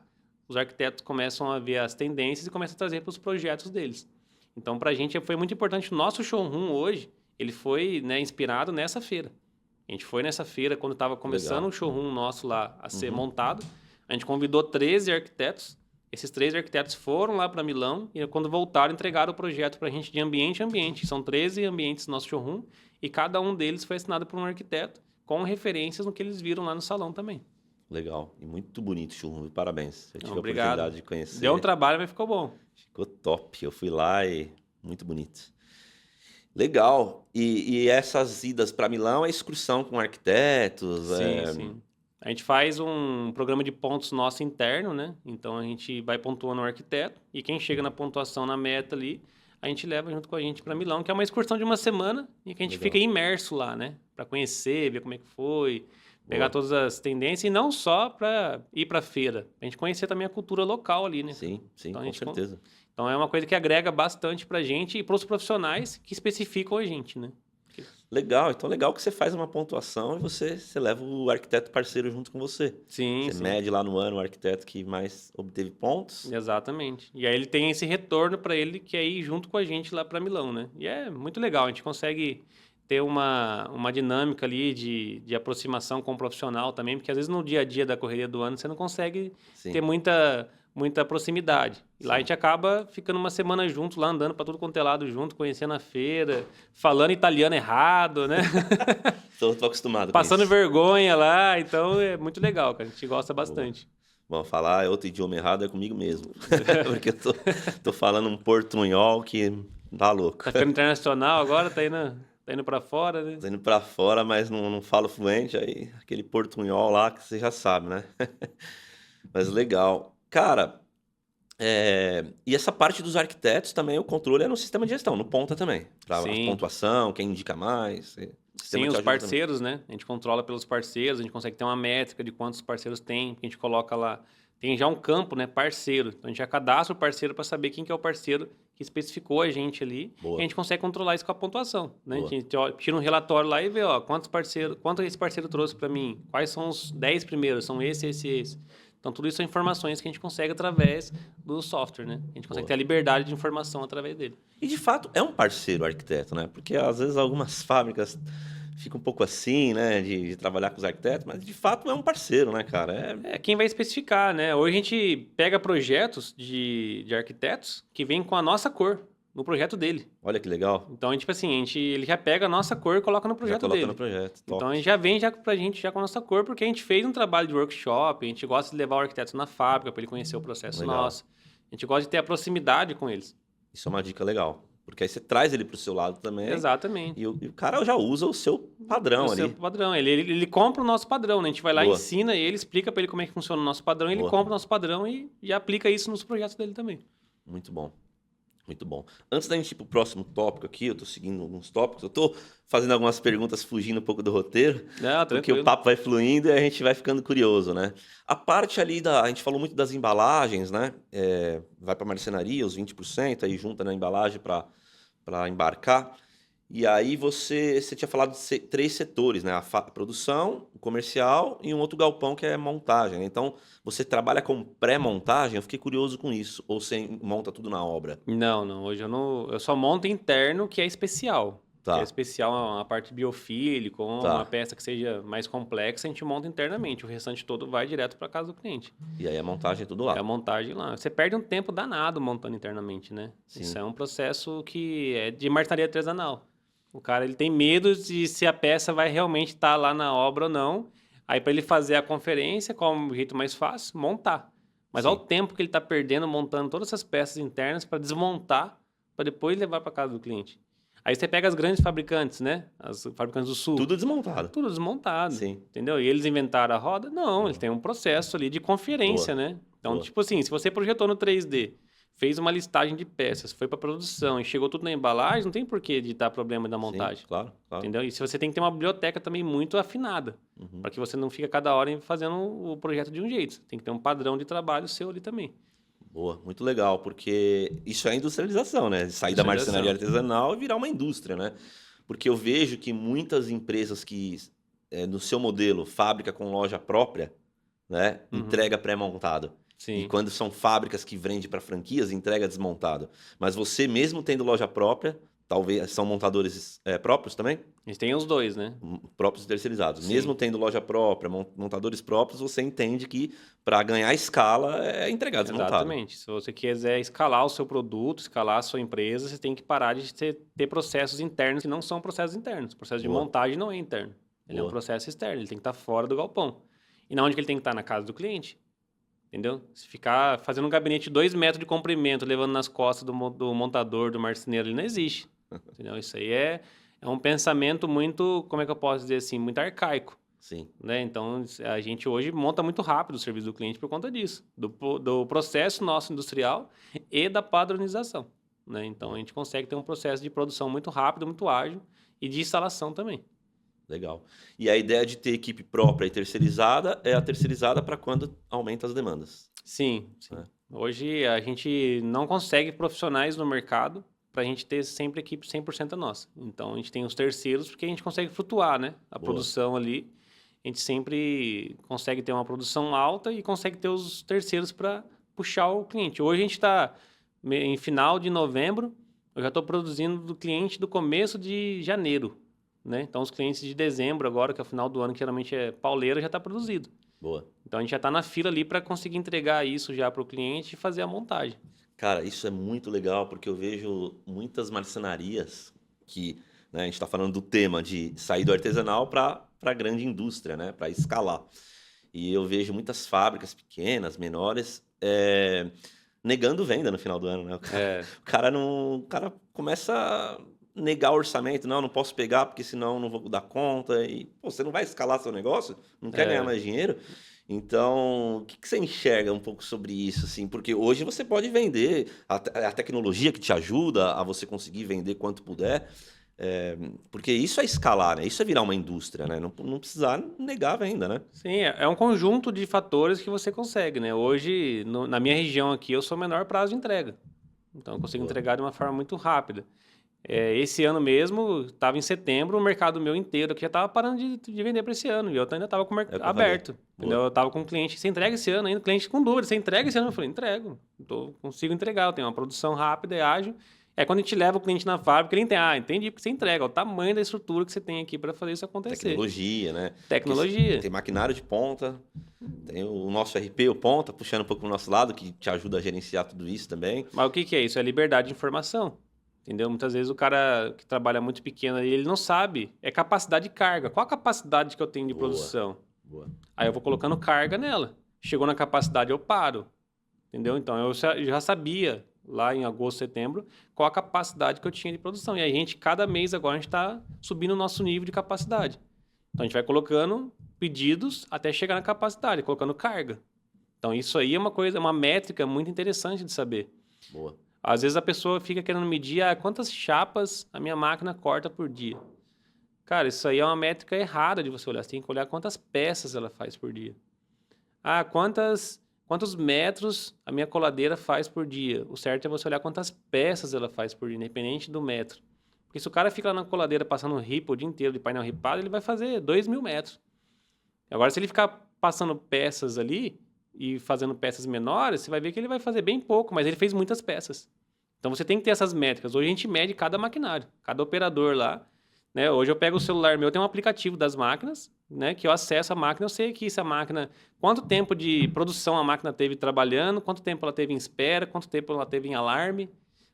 Os arquitetos começam a ver as tendências e começam a trazer para os projetos deles. Então, para a gente foi muito importante. O nosso showroom hoje, ele foi, né, inspirado nessa feira. A gente foi nessa feira quando estava começando o showroom nosso lá a ser montado. A gente convidou 13 arquitetos. Esses 13 arquitetos foram lá para Milão e quando voltaram, entregaram o projeto para a gente de ambiente a ambiente. São 13 ambientes no nosso showroom e cada um deles foi assinado por um arquiteto com referências no que eles viram lá no salão também. Legal. E muito bonito o showroom. Parabéns. Eu tive Obrigado. a oportunidade de conhecer. Deu um trabalho, mas ficou bom. Ficou top. Eu fui lá e muito bonito. Legal. E essas idas para Milão é excursão com arquitetos? Sim. A gente faz um programa de pontos nosso interno, né? Então a gente vai pontuando o arquiteto e quem chega na pontuação na meta ali, a gente leva junto com a gente para Milão, que é uma excursão de uma semana e que a gente fica imerso lá, né? Para conhecer, ver como é que foi. Pegar todas as tendências e não só para ir para a feira. A gente conhecer também a cultura local ali, né? Sim, então, com certeza. Então é uma coisa que agrega bastante para a gente e para os profissionais que especificam a gente, né? Legal. Então, legal que você faz uma pontuação e você leva o arquiteto parceiro junto com você. Sim, Você mede lá no ano o arquiteto que mais obteve pontos. Exatamente. E aí ele tem esse retorno para ele que é ir junto com a gente lá para Milão, né? E é muito legal. A gente consegue... ter uma dinâmica ali de aproximação com o profissional também, porque às vezes no dia a dia da correria do ano você não consegue ter muita proximidade. E lá a gente acaba ficando uma semana junto, lá andando para tudo quanto é lado junto, conhecendo a feira, falando italiano errado, né? Tô acostumado Passando vergonha lá, então é muito legal, cara. A gente gosta bastante. Bom, falar outro idioma errado é comigo mesmo, porque eu tô falando um portunhol que tá louco. Tá ficando internacional agora, tá indo pra fora, né? Tô indo pra fora, mas não falo fluente, aí aquele portunhol lá que você já sabe, né? Mas legal. Cara, e essa parte dos arquitetos também, o controle é no sistema de gestão, no Ponta também. Pra a pontuação, quem indica mais. Sim, os parceiros, também. Né? A gente controla pelos parceiros, a gente consegue ter uma métrica de quantos parceiros tem, a gente coloca lá. Tem já um campo, né? Parceiro. Então a gente já cadastra o parceiro para saber quem que é o parceiro que especificou a gente ali. Boa. E a gente consegue controlar isso com a pontuação, né? A gente tira um relatório lá e vê, quanto esse parceiro trouxe para mim, quais são os 10 primeiros, são esse. Então tudo isso são informações que a gente consegue através do software, né? A gente consegue ter a liberdade de informação através dele. E de fato é um parceiro o arquiteto, né? Porque às vezes algumas fábricas ficam um pouco assim, né? De trabalhar com os arquitetos, mas de fato é um parceiro, né, cara? É quem vai especificar, né? Hoje a gente pega projetos de arquitetos que vêm com a nossa cor no projeto dele. Olha que legal. Então, tipo assim, ele já pega a nossa cor e coloca no projeto dele. No projeto. Top. Então, a gente já vem pra gente já com a nossa cor, porque a gente fez um trabalho de workshop, a gente gosta de levar o arquiteto na fábrica para ele conhecer o processo nosso. A gente gosta de ter a proximidade com eles. Isso é uma dica legal. Porque aí você traz ele pro seu lado também. Exatamente. E o cara já usa o seu padrão ali. O seu padrão. Ele compra o nosso padrão, né? A gente vai lá, ensina ele, explica para ele como é que funciona o nosso padrão, ele compra o nosso padrão e aplica isso nos projetos dele também. Muito bom. Muito bom. Antes da gente ir pro próximo tópico aqui, eu tô seguindo alguns tópicos, eu tô fazendo algumas perguntas fugindo um pouco do roteiro, porque o papo vai fluindo e a gente vai ficando curioso, né? A parte ali a gente falou muito das embalagens, né? Vai para marcenaria, os 20%, aí junta na embalagem para embarcar. E aí você tinha falado de 3 setores, né? A produção, o comercial e um outro galpão que é montagem, né? Então, você trabalha com pré-montagem? Eu fiquei curioso com isso. Ou você monta tudo na obra? Não. Hoje eu só monto interno, que é especial. Tá. que é especial, uma parte biofílica, ou Tá. uma peça que seja mais complexa, a gente monta internamente. O restante todo vai direto para casa do cliente. E aí a montagem é tudo É lá. a montagem lá. Você perde um tempo danado montando internamente, né? Sim. Isso é um processo que é de marcenaria artesanal. O cara ele tem medo de se a peça vai realmente estar lá na obra ou não. Aí, para ele fazer a conferência, qual é o jeito mais fácil? Montar. Mas olha o Sim. tempo que ele está perdendo montando todas essas peças internas para desmontar, para depois levar para casa do cliente. Aí você pega as grandes fabricantes, né? As fabricantes do Sul. Tudo desmontado. Tudo desmontado. Sim. Entendeu? E eles inventaram a roda? Não, eles têm um processo ali de conferência, Boa. né? Então, Boa. tipo assim, se você projetou no 3D, fez uma listagem de peças, foi para produção e chegou tudo na embalagem, não tem por que editar problema da montagem. Sim, claro. Entendeu? E se você tem que ter uma biblioteca também muito afinada, Uhum. para que você não fique cada hora fazendo o projeto de um jeito. Tem que ter um padrão de trabalho seu ali também. Boa, muito legal, porque isso é industrialização, né? Sair da marcenaria artesanal e virar uma indústria, né? Porque eu vejo que muitas empresas que, no seu modelo, fábrica com loja própria, né? Entrega pré-montado. Sim. E quando são fábricas que vendem para franquias, entrega desmontado. Mas você mesmo tendo loja própria, talvez são montadores próprios também? A gente tem os dois, né? Próprios e terceirizados. Sim. Mesmo tendo loja própria, montadores próprios, você entende que para ganhar escala é entregar desmontado. Exatamente. Se você quiser escalar o seu produto, escalar a sua empresa, você tem que parar de ter processos internos que não são processos internos. O processo de Boa. montagem não é interno. Ele é um Boa. processo externo, ele tem que estar fora do galpão. E na onde que ele tem que estar? Na casa do cliente. Entendeu? Se ficar fazendo um gabinete de 2 metros de comprimento, levando nas costas do montador, do marceneiro, ele não existe. Entendeu? Isso aí é um pensamento muito, como é que eu posso dizer assim, muito arcaico. Sim. Né? Então, a gente hoje monta muito rápido o serviço do cliente por conta disso. Do processo nosso industrial e da padronização. Né? Então, a gente consegue ter um processo de produção muito rápido, muito ágil e de instalação também. Legal. E a ideia de ter equipe própria e terceirizada é a terceirizada para quando aumenta as demandas. Sim. Hoje, a gente não consegue profissionais no mercado para a gente ter sempre equipe 100% nossa. Então, a gente tem os terceiros porque a gente consegue flutuar, né? A produção ali. A gente sempre consegue ter uma produção alta e consegue ter os terceiros para puxar o cliente. Hoje a gente está em final de novembro, eu já estou produzindo do cliente do começo de janeiro. Né? Então, os clientes de dezembro agora, que é o final do ano, que geralmente é pauleira, já está produzido. Boa. Então, a gente já está na fila ali para conseguir entregar isso já para o cliente e fazer a montagem. Cara, isso é muito legal, porque eu vejo muitas marcenarias que, né, a gente está falando do tema de sair do artesanal para a grande indústria, né, para escalar. E eu vejo muitas fábricas pequenas, menores, negando venda no final do ano. Né? O cara começa a negar o orçamento. Não posso pegar porque senão não vou dar conta. E você não vai escalar seu negócio? Não quer ganhar mais dinheiro? Então, o que você enxerga um pouco sobre isso? Assim? Porque hoje você pode vender, a tecnologia que te ajuda a você conseguir vender quanto puder, porque isso é escalar, né? Isso é virar uma indústria, né? Não precisar negar a venda, né? Sim, é um conjunto de fatores que você consegue, né? Hoje, na minha região aqui, eu sou o menor prazo de entrega. Então, eu consigo entregar de uma forma muito rápida. Esse ano mesmo, estava em setembro, o mercado meu inteiro aqui já estava parando de vender para esse ano. E eu ainda estava com o mercado aberto. Eu estava com um cliente, você entrega esse ano ainda? Cliente com dúvida, você entrega esse ano? Eu falei, entrego. Consigo entregar, eu tenho uma produção rápida e ágil. Quando a gente leva o cliente na fábrica, ele entende, entendi porque você entrega. O tamanho da estrutura que você tem aqui para fazer isso acontecer. Tecnologia, né? Tecnologia. Tem maquinário de ponta, tem o nosso RP, o ponta, puxando um pouco para o nosso lado, que te ajuda a gerenciar tudo isso também. Mas o que é isso? É liberdade de informação. Entendeu? Muitas vezes o cara que trabalha muito pequeno, ele não sabe. É capacidade de carga. Qual a capacidade que eu tenho de produção? Boa. Aí eu vou colocando carga nela. Chegou na capacidade, eu paro. Entendeu? Então, eu já sabia, lá em agosto, setembro, qual a capacidade que eu tinha de produção. E aí, cada mês agora, a gente está subindo o nosso nível de capacidade. Então, a gente vai colocando pedidos até chegar na capacidade, colocando carga. Então, isso aí é uma métrica muito interessante de saber. Boa. Às vezes a pessoa fica querendo medir quantas chapas a minha máquina corta por dia. Cara, isso aí é uma métrica errada de você olhar. Você tem que olhar quantas peças ela faz por dia. Quantos metros a minha coladeira faz por dia. O certo é você olhar quantas peças ela faz por dia, independente do metro. Porque se o cara fica lá na coladeira passando ripa o dia inteiro de painel ripado, ele vai fazer 2.000 metros. Agora, se ele ficar passando peças ali e fazendo peças menores, você vai ver que ele vai fazer bem pouco, mas ele fez muitas peças. Então, você tem que ter essas métricas. Hoje, a gente mede cada maquinário. Cada operador lá Né? Hoje eu pego o celular meu, tem um aplicativo das máquinas, né? Que eu acesso a máquina, eu sei que essa máquina, quanto tempo de produção a máquina teve trabalhando, quanto tempo ela teve em espera, quanto tempo ela teve em alarme,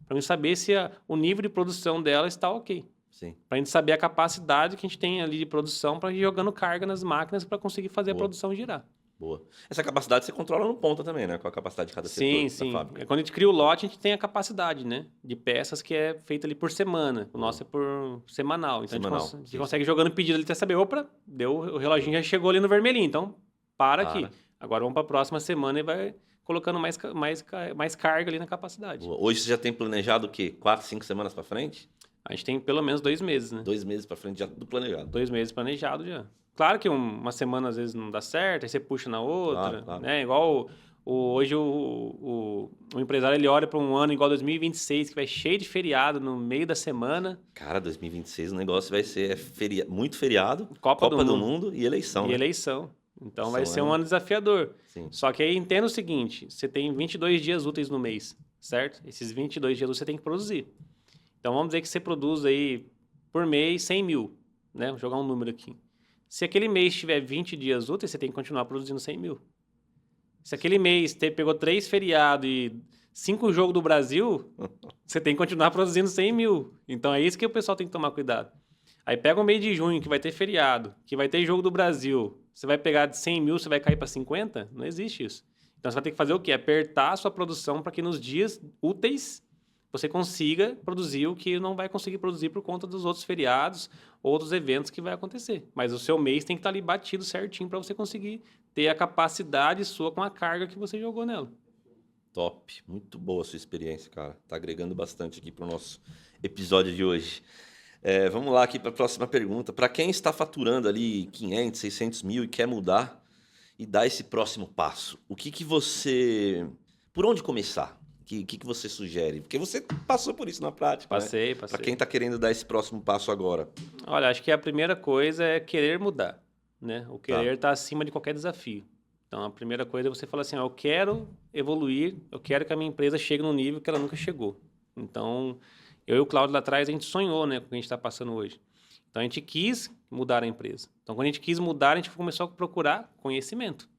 para mim saber se o nível de produção dela está ok. Sim. Para a gente saber a capacidade que a gente tem ali de produção para ir jogando carga nas máquinas para conseguir fazer a Boa. produção girar. Boa. Essa capacidade você controla no ponta também, né? Com a capacidade de cada setor Sim. da fábrica. Quando a gente cria o lote, a gente tem a capacidade, né? De peças que é feita ali por semana. O nosso é por semanal. Então Semanal. a gente consegue jogando pedido ali até saber, opa, deu, o reloginho já chegou ali no vermelhinho. Então, para aqui. Agora vamos para a próxima semana e vai colocando mais carga ali na capacidade. Boa. Hoje você já tem planejado o quê? 4, 5 semanas para frente? A gente tem pelo menos 2 meses, né? 2 meses para frente já do planejado. 2 meses planejado já. Claro que uma semana às vezes não dá certo, aí você puxa na outra, Claro. né? Igual hoje o empresário ele olha para um ano igual 2026, que vai cheio de feriado no meio da semana. Cara, 2026 o negócio vai ser muito feriado, Copa do Mundo e eleição. E né? eleição. Então vai ser um ano desafiador. Sim. Só que aí entenda o seguinte, você tem 22 dias úteis no mês, certo? Esses 22 dias você tem que produzir. Então vamos dizer que você produz aí por mês 100 mil, né? Vou jogar um número aqui. Se aquele mês tiver 20 dias úteis, você tem que continuar produzindo 100 mil. Se aquele mês pegou 3 feriados e 5 jogos do Brasil, você tem que continuar produzindo 100 mil. Então é isso que o pessoal tem que tomar cuidado. Aí pega o mês de junho, que vai ter feriado, que vai ter jogo do Brasil. Você vai pegar de 100 mil, você vai cair para 50? Não existe isso. Então você vai ter que fazer o quê? Apertar a sua produção para que nos dias úteis você consiga produzir o que não vai conseguir produzir por conta dos outros feriados, outros eventos que vai acontecer. Mas o seu mês tem que estar ali batido certinho para você conseguir ter a capacidade sua com a carga que você jogou nela. Top. Muito boa a sua experiência, cara. Tá agregando bastante aqui para o nosso episódio de hoje. Vamos lá aqui para a próxima pergunta. Para quem está faturando ali 500, 600 mil e quer mudar e dar esse próximo passo, o que você... Por onde começar? O que você sugere? Porque você passou por isso na prática, Passei. Para quem está querendo dar esse próximo passo agora. Olha, acho que a primeira coisa é querer mudar, né? O querer está acima de qualquer desafio. Então, a primeira coisa é você falar assim, eu quero evoluir, eu quero que a minha empresa chegue num nível que ela nunca chegou. Então, eu e o Cláudio lá atrás, a gente sonhou, né, com o que a gente está passando hoje. Então, a gente quis mudar a empresa. Então, quando a gente quis mudar, a gente começou a procurar conhecimento.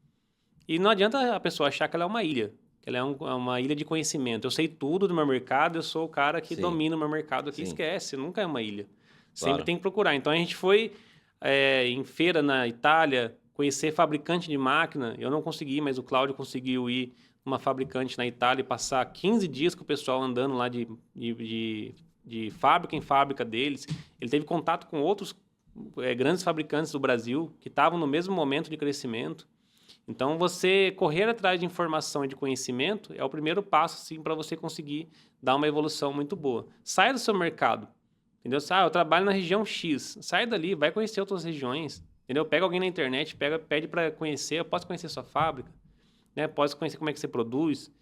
E não adianta a pessoa achar que ela é uma ilha. Ela é uma ilha de conhecimento. Eu sei tudo do meu mercado, eu sou o cara que domina o meu mercado aqui. Esquece, nunca é uma ilha. Sempre tem que procurar. Então, a gente foi em feira na Itália, conhecer fabricante de máquina. Eu não consegui, mas o Cláudio conseguiu ir numa fabricante na Itália e passar 15 dias com o pessoal andando lá de fábrica em fábrica deles. Ele teve contato com outros grandes fabricantes do Brasil que estavam no mesmo momento de crescimento. Então, você correr atrás de informação e de conhecimento é o primeiro passo, assim, para você conseguir dar uma evolução muito boa. Saia do seu mercado, entendeu? Eu trabalho na região X. Sai dali, vai conhecer outras regiões, entendeu? Pega alguém na internet, pede para conhecer. Eu posso conhecer sua fábrica, né? Posso conhecer como é que você produz.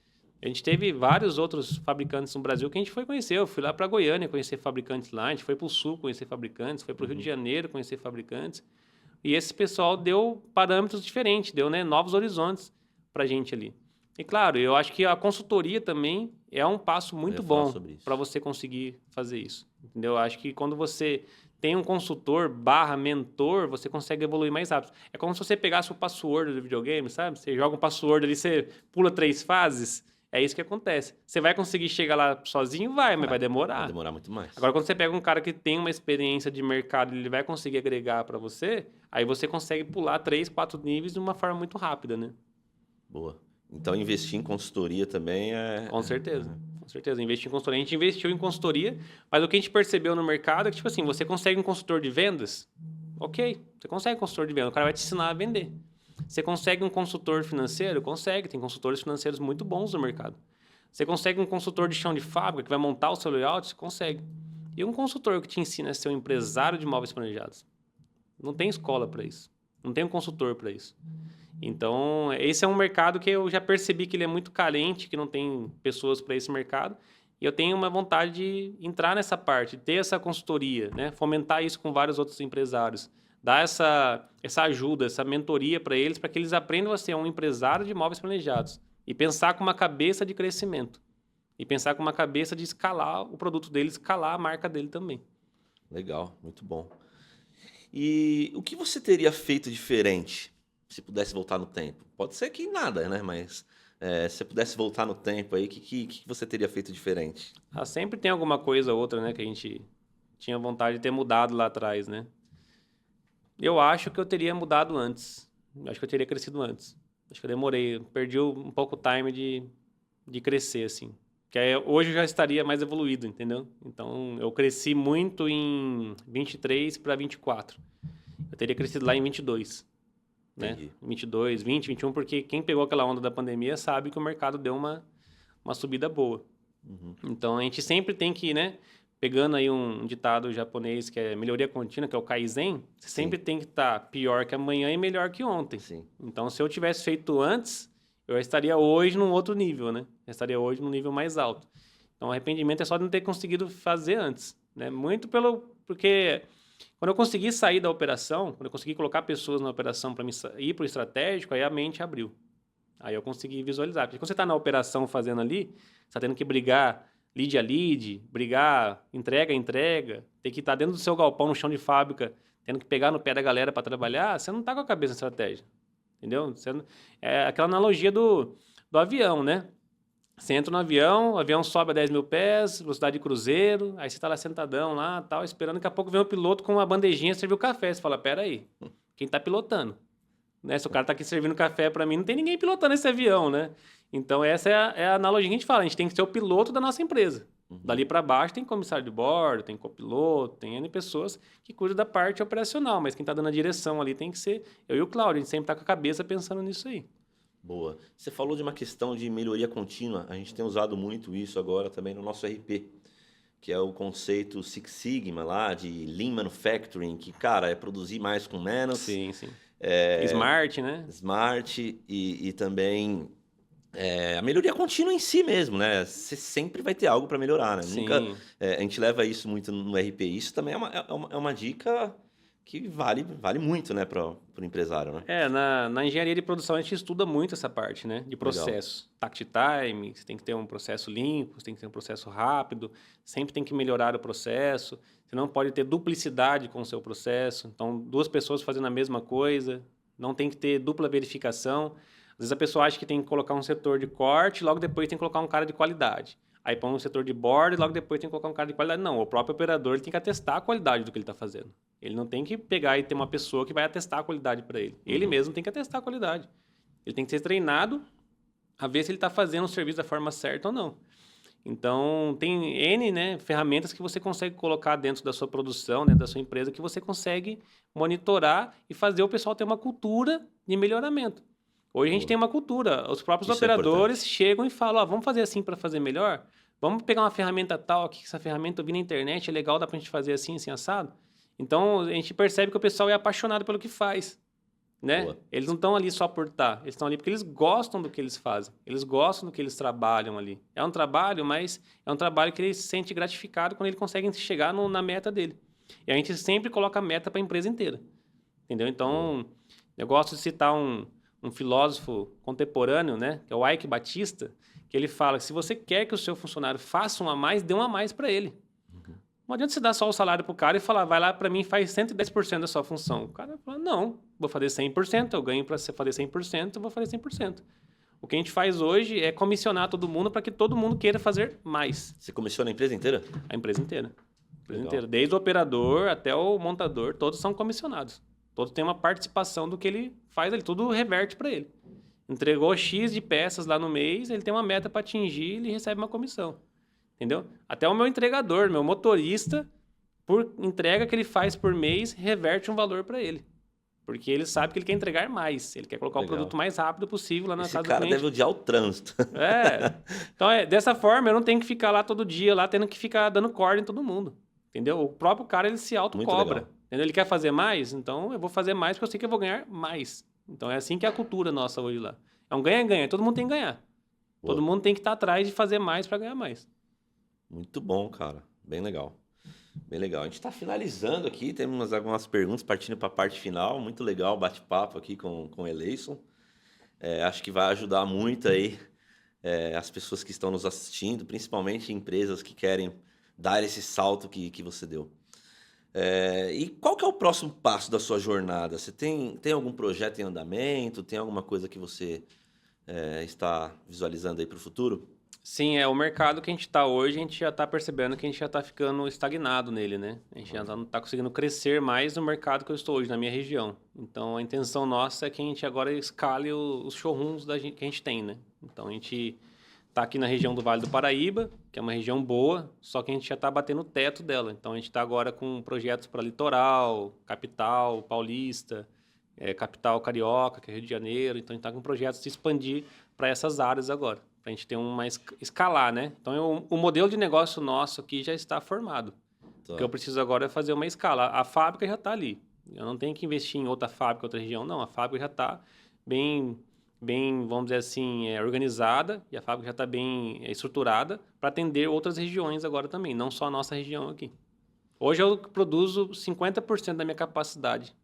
A gente teve vários outros fabricantes no Brasil que a gente foi conhecer. Eu fui lá para Goiânia conhecer fabricantes lá, a gente foi para o Sul conhecer fabricantes, foi para o Rio de Janeiro conhecer fabricantes. E esse pessoal deu parâmetros diferentes, deu, né, novos horizontes para a gente ali. E claro, eu acho que a consultoria também é um passo muito bom para você conseguir fazer isso. Entendeu? Eu acho que quando você tem um consultor / mentor, você consegue evoluir mais rápido. É como se você pegasse o password do videogame, sabe? Você joga um password ali, você pula 3 fases. É isso que acontece. Você vai conseguir chegar lá sozinho? Mas vai demorar. Vai demorar muito mais. Agora, quando você pega um cara que tem uma experiência de mercado, ele vai conseguir agregar para você, aí você consegue pular 3, 4 níveis de uma forma muito rápida, né? Boa. Então, investir em consultoria também é... Com certeza. Com certeza. Investir em consultoria. A gente investiu em consultoria, mas o que a gente percebeu no mercado é que, tipo assim, você consegue um consultor de vendas? Ok. Você consegue um consultor de vendas. O cara vai te ensinar a vender. Você consegue um consultor financeiro? Consegue. Tem consultores financeiros muito bons no mercado. Você consegue um consultor de chão de fábrica que vai montar o seu layout? Consegue. E um consultor que te ensina a ser um empresário de móveis planejados? Não tem escola para isso. Não tem um consultor para isso. Então, esse é um mercado que eu já percebi que ele é muito carente, que não tem pessoas para esse mercado. E eu tenho uma vontade de entrar nessa parte, ter essa consultoria, né? Fomentar isso com vários outros empresários. Dar essa ajuda, essa mentoria para eles, para que eles aprendam a ser um empresário de móveis planejados. E pensar com uma cabeça de crescimento. E pensar com uma cabeça de escalar o produto dele, escalar a marca dele também. Legal, muito bom. E o que você teria feito diferente se pudesse voltar no tempo? Pode ser que nada, né? Mas se você pudesse voltar no tempo aí, o que você teria feito diferente? Ah, sempre tem alguma coisa ou outra, né, que a gente tinha vontade de ter mudado lá atrás, né? Eu acho que eu teria mudado antes. Acho que eu teria crescido antes. Acho que eu demorei, perdi um pouco o time de crescer, assim. Que aí, hoje eu já estaria mais evoluído, entendeu? Então, eu cresci muito em 23 para 24. Eu teria crescido lá em 22, né? Entendi. 22, 20, 21, porque quem pegou aquela onda da pandemia sabe que o mercado deu uma subida boa. Uhum. Então, a gente sempre tem que, né? Pegando aí um ditado japonês que é melhoria contínua, que é o Kaizen, você Sim, sempre tem que estar pior que amanhã e melhor que ontem. sim. Então, se eu tivesse feito antes, eu já estaria hoje num outro nível, né? Eu estaria hoje num nível mais alto. Então, o arrependimento é só de não ter conseguido fazer antes, né? Muito porque quando eu consegui sair da operação, quando eu consegui colocar pessoas na operação para ir para o estratégico, aí a mente abriu. Aí eu consegui visualizar. Porque quando você está na operação fazendo ali, você está tendo que brigar lead a lead, brigar entrega a entrega, ter que estar dentro do seu galpão, no chão de fábrica, tendo que pegar no pé da galera para trabalhar, você não está com a cabeça na estratégia. Entendeu? É aquela analogia do avião, né? Você entra no avião, o avião sobe a 10 mil pés, velocidade de cruzeiro, aí você está lá sentadão lá, tal, esperando, daqui a pouco vem o piloto com uma bandejinha servir o café. Você fala, pera aí, quem está pilotando? Né? Se o cara está aqui servindo café para mim, não tem ninguém pilotando esse avião, né? Então essa é a analogia que a gente fala, a gente tem que ser o piloto da nossa empresa. Uhum. Dali para baixo tem comissário de bordo, tem copiloto, tem N pessoas que cuidam da parte operacional, mas quem está dando a direção ali tem que ser eu e o Cláudio, a gente sempre está com a cabeça pensando nisso aí. Boa. Você falou de uma questão de melhoria contínua. A gente tem usado muito isso agora também no nosso RP, que é o conceito Six Sigma lá, de Lean Manufacturing, que, cara, é produzir mais com menos, Sim, sim. é, Smart, né? smart e também a melhoria contínua em si mesmo, né? Você sempre vai ter algo para melhorar, né? Nunca, Sim. a gente leva isso muito no RP. Isso também é uma dica que vale muito, né, para o empresário, né? Na engenharia de produção a gente estuda muito essa parte, né? De Legal. processo. Tact time, você tem que ter um processo limpo, você tem que ter um processo rápido, sempre tem que melhorar o processo, você não pode ter duplicidade com o seu processo, então duas pessoas fazendo a mesma coisa, não tem que ter dupla verificação. Às vezes a pessoa acha que tem que colocar um setor de corte, logo depois tem que colocar um cara de qualidade. Aí põe um setor de bordo e logo depois tem que colocar um cara de qualidade. Não, o próprio operador ele tem que atestar a qualidade do que ele está fazendo. Ele não tem que pegar e ter uma pessoa que vai atestar a qualidade para ele. Ele Uhum. mesmo tem que atestar a qualidade. Ele tem que ser treinado a ver se ele está fazendo o serviço da forma certa ou não. Então, tem N, né, ferramentas que você consegue colocar dentro da sua produção, dentro da sua empresa, que você consegue monitorar e fazer o pessoal ter uma cultura de melhoramento. Hoje a gente Boa. tem uma cultura. Os próprios Isso é operadores importante. chegam e falam, vamos fazer assim para fazer melhor? Vamos pegar uma ferramenta tal aqui, que essa ferramenta eu vi na internet, é legal, dá para a gente fazer assim, assim, assado? Então, a gente percebe que o pessoal é apaixonado pelo que faz, né? Boa. Eles não estão ali só por estar, eles estão ali porque eles gostam do que eles fazem, eles gostam do que eles trabalham ali. É um trabalho, mas é um trabalho que ele se sente gratificado quando ele consegue chegar na meta dele. E a gente sempre coloca a meta para a empresa inteira, entendeu? Boa. Então, eu gosto de citar um filósofo contemporâneo, né, que é o Ike Batista, que ele fala que se você quer que o seu funcionário faça um a mais, dê um a mais para ele. Uhum. Não adianta você dar só o salário pro cara e falar, vai lá para mim e faz 110% da sua função. O cara fala, não, vou fazer 100%, eu ganho para você fazer 100%, eu vou fazer 100%. O que a gente faz hoje é comissionar todo mundo para que todo mundo queira fazer mais. Você começou na empresa inteira? A empresa inteira. A empresa Legal. inteira. Desde o operador até o montador, todos são comissionados. Todos têm uma participação do que ele faz ali, tudo reverte para ele. Entregou X de peças lá no mês, ele tem uma meta para atingir, ele recebe uma comissão. Entendeu? Até o meu entregador, meu motorista, por entrega que ele faz por mês, reverte um valor para ele. Porque ele sabe que ele quer entregar mais. Ele quer colocar o Legal. produto mais rápido possível lá na Esse casa do cara cliente. deve odiar o trânsito. Então, dessa forma, eu não tenho que ficar lá todo dia, lá tendo que ficar dando corda em todo mundo. Entendeu? O próprio cara, ele se Muito autocobra. legal. Entendeu? Ele quer fazer mais, então eu vou fazer mais porque eu sei que eu vou ganhar mais. Então, é assim que é a cultura nossa hoje lá. É um ganha-ganha. Todo mundo tem que ganhar. Todo Boa. mundo tem que estar atrás de fazer mais para ganhar mais. Muito bom, cara. Bem legal. Bem legal. A gente está finalizando aqui, temos algumas perguntas partindo para a parte final. Muito legal o bate-papo aqui com o Eleison. Acho que vai ajudar muito aí as pessoas que estão nos assistindo, principalmente empresas que querem dar esse salto que você deu. E qual que é o próximo passo da sua jornada? Você tem algum projeto em andamento? Tem alguma coisa que você está visualizando aí para o futuro? Sim, é o mercado que a gente está hoje, a gente já está percebendo que a gente já está ficando estagnado nele, né? A gente já não está conseguindo crescer mais no mercado que eu estou hoje, na minha região. Então, a intenção nossa é que a gente agora escale os showrooms que a gente tem, né? Então, a gente está aqui na região do Vale do Paraíba, que é uma região boa, só que a gente já está batendo o teto dela. Então, a gente está agora com projetos para Litoral, Capital, Paulista, Capital Carioca, que é Rio de Janeiro. Então, a gente está com projetos de expandir para essas áreas agora, para a gente ter uma escalar, né? Então, o modelo de negócio nosso aqui já está formado. Tá. O que eu preciso agora é fazer uma escala. A fábrica já está ali. Eu não tenho que investir em outra fábrica, outra região, não. A fábrica já está bem, vamos dizer assim, organizada, e a fábrica já está bem estruturada para atender outras regiões agora também, não só a nossa região aqui. Hoje eu produzo 50% da minha capacidade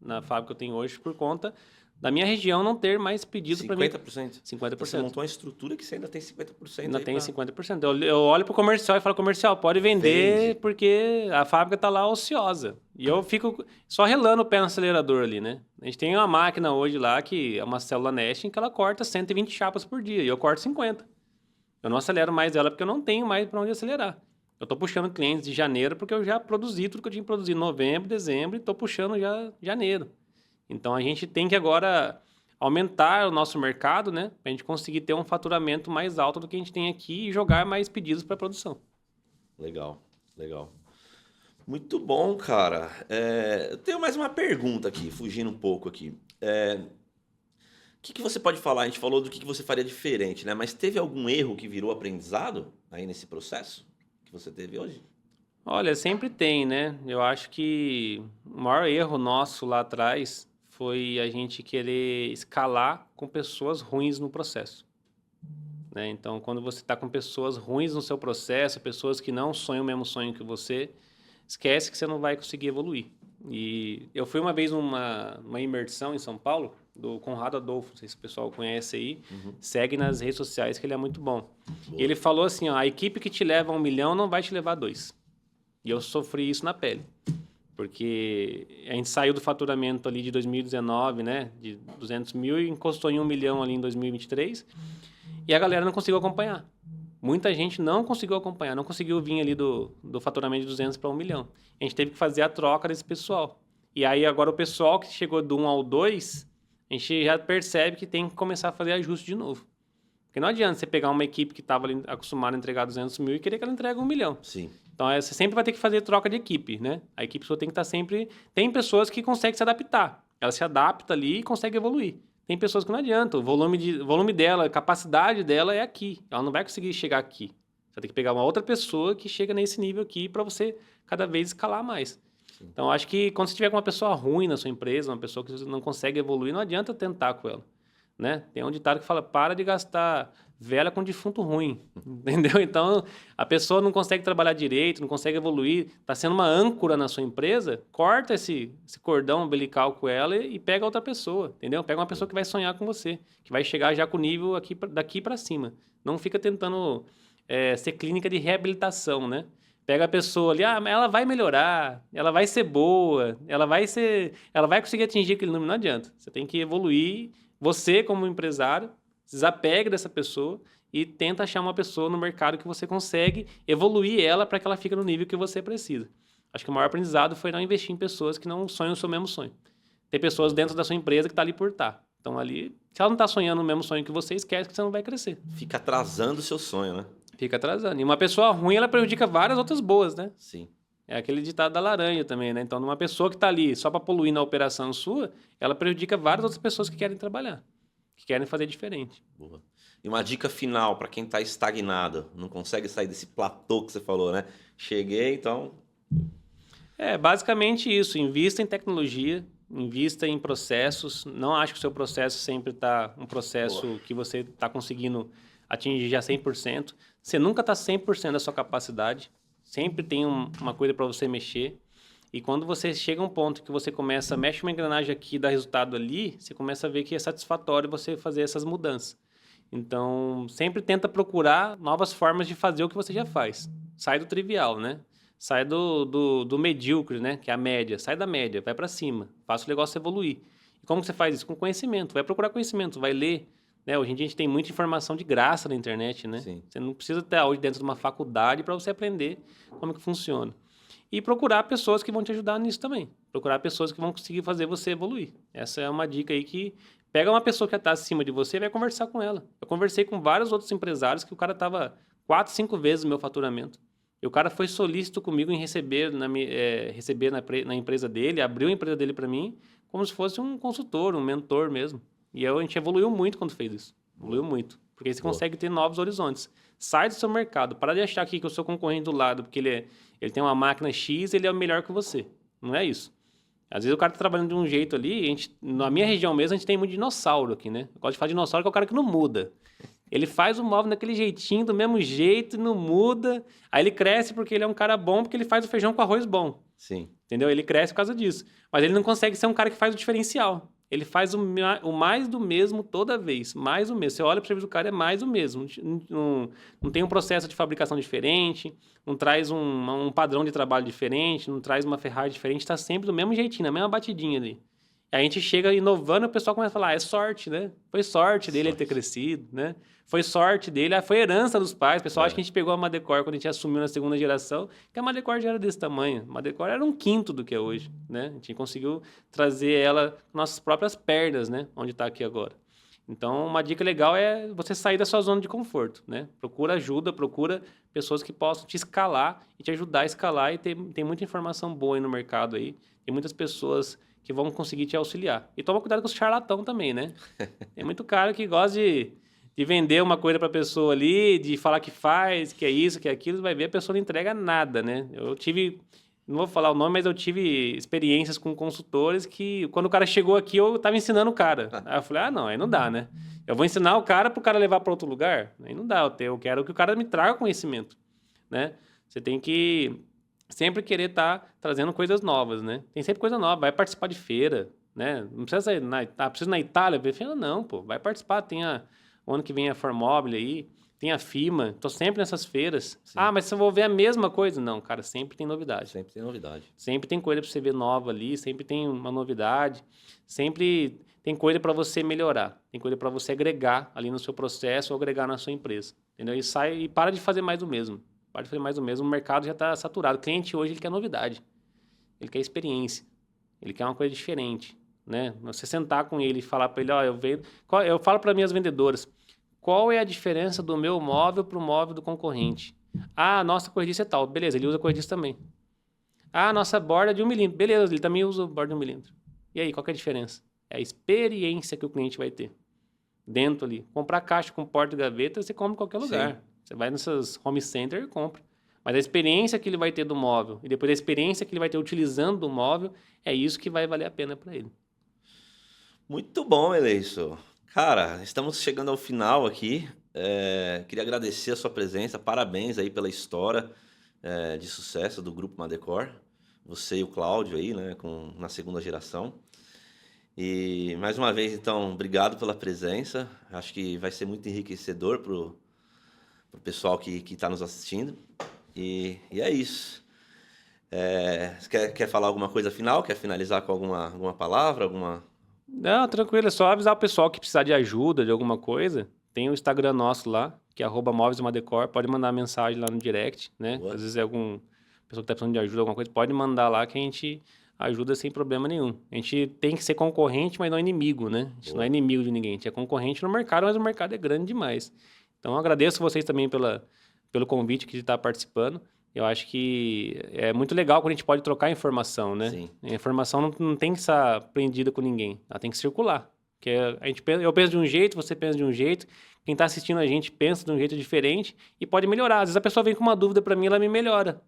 na fábrica que eu tenho hoje por conta da minha região não ter mais pedido para mim. 50%? 50%. Você montou uma estrutura que você ainda tem 50%. Ainda tem 50%. Eu olho pro comercial e falo, comercial, pode vender, porque a fábrica tá lá ociosa. E eu fico só relando o pé no acelerador ali, né? A gente tem uma máquina hoje lá, que é uma célula nesting, que ela corta 120 chapas por dia, e eu corto 50. Eu não acelero mais ela, porque eu não tenho mais para onde acelerar. Eu tô puxando clientes de janeiro, porque eu já produzi tudo que eu tinha que produzir em novembro, dezembro, e tô puxando já janeiro. Então, a gente tem que agora aumentar o nosso mercado, né? Para a gente conseguir ter um faturamento mais alto do que a gente tem aqui e jogar mais pedidos para a produção. Legal, legal. Muito bom, cara. Eu tenho mais uma pergunta aqui, fugindo um pouco aqui. O que você pode falar? A gente falou do que você faria diferente, né? Mas teve algum erro que virou aprendizado aí nesse processo que você teve hoje? Olha, sempre tem, né? Eu acho que o maior erro nosso lá atrás foi a gente querer escalar com pessoas ruins no processo, né? Então, quando você está com pessoas ruins no seu processo, pessoas que não sonham o mesmo sonho que você, esquece que você não vai conseguir evoluir. E eu fui uma vez numa imersão em São Paulo, do Conrado Adolfo, não sei se o pessoal conhece aí, segue nas redes sociais que ele é muito bom. Boa. E ele falou assim, ó, a equipe que te leva a 1 milhão não vai te levar a 2. E eu sofri isso na pele. Porque a gente saiu do faturamento ali de 2019, né? De 200 mil e encostou em 1 milhão ali em 2023. E a galera não conseguiu acompanhar. Muita gente não conseguiu acompanhar, não conseguiu vir ali do faturamento de 200 para 1 milhão. A gente teve que fazer a troca desse pessoal. E aí agora o pessoal que chegou do 1 ao 2, a gente já percebe que tem que começar a fazer ajuste de novo. Porque não adianta você pegar uma equipe que estava acostumada a entregar 200 mil e querer que ela entregue 1 milhão. Sim. Então, você sempre vai ter que fazer troca de equipe, né? A equipe só tem que estar sempre... Tem pessoas que conseguem se adaptar. Ela se adapta ali e consegue evoluir. Tem pessoas que não adianta. O volume dela, a capacidade dela é aqui. Ela não vai conseguir chegar aqui. Você vai ter que pegar uma outra pessoa que chega nesse nível aqui para você cada vez escalar mais. Sim. Então, acho que quando você tiver com uma pessoa ruim na sua empresa, uma pessoa que você não consegue evoluir, não adianta tentar com ela, né? Tem um ditado que fala, para de gastar vela com defunto ruim, entendeu? Então, a pessoa não consegue trabalhar direito, não consegue evoluir, está sendo uma âncora na sua empresa, corta esse cordão umbilical com ela e pega outra pessoa, entendeu? Pega uma pessoa que vai sonhar com você, que vai chegar já com o nível daqui para cima. Não fica tentando ser clínica de reabilitação, né? Pega a pessoa ali, ela vai melhorar, ela vai ser boa, ela vai conseguir atingir aquele número, não adianta. Você tem que evoluir, você como empresário, desapegue dessa pessoa e tenta achar uma pessoa no mercado que você consegue evoluir ela para que ela fique no nível que você precisa. Acho que o maior aprendizado foi não investir em pessoas que não sonham o seu mesmo sonho. Ter pessoas dentro da sua empresa que está ali por estar. Então, ali, se ela não está sonhando o mesmo sonho que você, esquece que você não vai crescer. Fica atrasando o seu sonho, né? Fica atrasando. E uma pessoa ruim, ela prejudica várias outras boas, né? Sim. É aquele ditado da laranja também, né? Então, uma pessoa que está ali só para poluir na operação sua, ela prejudica várias outras pessoas que querem trabalhar, que querem fazer diferente. Boa. E uma dica final para quem está estagnado, não consegue sair desse platô que você falou, né? Cheguei, então... Basicamente isso. Invista em tecnologia, invista em processos. Não acho que o seu processo sempre está um processo que você está conseguindo atingir já 100%. Você nunca está 100% da sua capacidade. Sempre tem uma coisa para você mexer. E quando você chega a um ponto que você mexe uma engrenagem aqui e dá resultado ali, você começa a ver que é satisfatório você fazer essas mudanças. Então, sempre tenta procurar novas formas de fazer o que você já faz. Sai do trivial, né? Sai do medíocre, né? Que é a média. Sai da média, vai para cima. Faça o negócio evoluir. E como que você faz isso? Com conhecimento. Vai procurar conhecimento, vai ler. Né? Hoje em dia a gente tem muita informação de graça na internet, né? Sim. Você não precisa estar hoje dentro de uma faculdade para você aprender como que funciona. E procurar pessoas que vão te ajudar nisso também. Procurar pessoas que vão conseguir fazer você evoluir. Essa é uma dica aí que pega uma pessoa que está acima de você e vai conversar com ela. Eu conversei com vários outros empresários que o cara estava 4, 5 vezes o meu faturamento. E o cara foi solícito comigo em receber na empresa dele, abriu a empresa dele para mim, como se fosse um consultor, um mentor mesmo. E a gente evoluiu muito quando fez isso. Evoluiu muito. Porque aí você consegue ter novos horizontes. Sai do seu mercado. Para de achar aqui que eu sou concorrente do lado, porque ele tem uma máquina X, ele é o melhor que você. Não é isso. Às vezes o cara tá trabalhando de um jeito ali, na minha região mesmo, a gente tem muito dinossauro aqui, né? Eu gosto de falar dinossauro, que é o cara que não muda. Ele faz o móvel daquele jeitinho, do mesmo jeito, não muda. Aí ele cresce porque ele é um cara bom, porque ele faz o feijão com arroz bom. Sim. Entendeu? Ele cresce por causa disso. Mas ele não consegue ser um cara que faz o diferencial. Ele faz o mais do mesmo toda vez. Mais o mesmo. Você olha para o serviço do cara, é mais o mesmo. Não tem um processo de fabricação diferente, não traz um padrão de trabalho diferente, não traz uma ferragem diferente. Está sempre do mesmo jeitinho, na mesma batidinha ali. E a gente chega inovando e o pessoal começa a falar, é sorte, né? Foi sorte dele ele ter crescido, né? Foi sorte dele, foi herança dos pais. O pessoal acha que a gente pegou a Madecor quando a gente assumiu na segunda geração, que a Madecor já era desse tamanho. A Madecor era 1/5 do que é hoje, né? A gente conseguiu trazer ela com nossas próprias pernas, né? Onde está aqui agora. Então, uma dica legal é você sair da sua zona de conforto, né? Procura ajuda, procura pessoas que possam te escalar e te ajudar a escalar. E tem muita informação boa aí no mercado aí. Tem muitas pessoas que vão conseguir te auxiliar. E toma cuidado com os charlatão também, né? Tem muito cara que gosta de vender uma coisa para a pessoa ali, de falar que faz, que é isso, que é aquilo, vai ver a pessoa não entrega nada, né? Não vou falar o nome, mas eu tive experiências com consultores que, quando o cara chegou aqui, eu estava ensinando o cara. Aí eu falei, não, aí não dá, né? Eu vou ensinar o cara para o cara levar para outro lugar? Aí não dá, eu quero que o cara me traga conhecimento, né? Você tem que sempre querer estar trazendo coisas novas, né? Tem sempre coisa nova, vai participar de feira, né? Não precisa precisa ir na Itália ver feira, não, pô. Vai participar, o ano que vem a Formobile aí, tem a FIMA, tô sempre nessas feiras. Sim. Mas se eu vou ver a mesma coisa? Não, cara, sempre tem novidade. Sempre tem novidade. Sempre tem coisa para você ver nova ali, sempre tem uma novidade, sempre tem coisa para você melhorar, tem coisa para você agregar ali no seu processo ou agregar na sua empresa, entendeu? E para de fazer mais o mesmo. Para de fazer mais o mesmo, o mercado já está saturado. O cliente hoje ele quer novidade, ele quer experiência, ele quer uma coisa diferente, né? Você sentar com ele e falar para ele, eu falo para minhas vendedoras, qual é a diferença do meu móvel para o móvel do concorrente? A nossa corrediça é tal, beleza, ele usa corrediça também. A nossa borda é de 1 milímetro, beleza, ele também usa borda de 1 milímetro. E aí, qual que é a diferença? É a experiência que o cliente vai ter dentro ali. Comprar caixa com porta e gaveta, você compra em qualquer lugar. Sim. Você vai nessas home center e compra. Mas a experiência que ele vai ter do móvel e depois a experiência que ele vai ter utilizando o móvel, é isso que vai valer a pena para ele. Muito bom, Eleiso. Cara, estamos chegando ao final aqui. Queria agradecer a sua presença. Parabéns aí pela história de sucesso do Grupo Madecor. Você e o Cláudio aí, né, na segunda geração. E mais uma vez, então, obrigado pela presença. Acho que vai ser muito enriquecedor pro pessoal que está nos assistindo. E é isso. Quer falar alguma coisa final? Quer finalizar com alguma palavra? Não, tranquilo. É só avisar o pessoal que precisar de ajuda, de alguma coisa. Tem o Instagram nosso lá, que é @móveismadecor. Pode mandar mensagem lá no direct, né? Boa. Às vezes algum pessoa que está precisando de ajuda, alguma coisa, pode mandar lá que a gente ajuda sem problema nenhum. A gente tem que ser concorrente, mas não inimigo, né? A gente Boa. Não é inimigo de ninguém. A gente é concorrente no mercado, mas o mercado é grande demais. Então, eu agradeço vocês também pelo convite que está participando. Eu acho que é muito legal quando a gente pode trocar informação, né? Sim. A informação não tem que estar prendida com ninguém. Ela tem que circular. Porque eu penso de um jeito, você pensa de um jeito. Quem está assistindo a gente pensa de um jeito diferente e pode melhorar. Às vezes a pessoa vem com uma dúvida para mim, ela me melhora.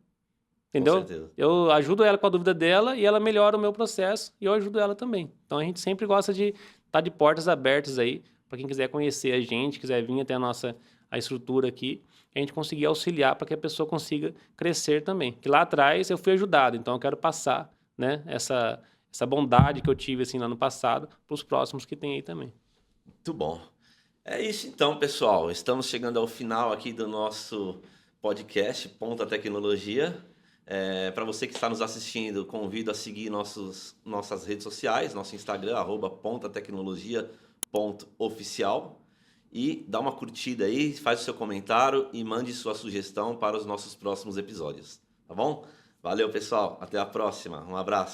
Entendeu? Com certeza. Eu ajudo ela com a dúvida dela e ela melhora o meu processo e eu ajudo ela também. Então, a gente sempre gosta de estar de portas abertas aí para quem quiser conhecer a gente, quiser vir até a estrutura aqui, a gente conseguir auxiliar para que a pessoa consiga crescer também. Que lá atrás eu fui ajudado, então eu quero passar, né, essa bondade que eu tive assim, lá no passado para os próximos que tem aí também. Muito bom. É isso então, pessoal. Estamos chegando ao final aqui do nosso podcast Ponta Tecnologia. Para você que está nos assistindo, convido a seguir nossas redes sociais, nosso Instagram, @pontatecnologia.oficial. E dá uma curtida aí, faz o seu comentário e mande sua sugestão para os nossos próximos episódios. Tá bom? Valeu, pessoal. Até a próxima. Um abraço.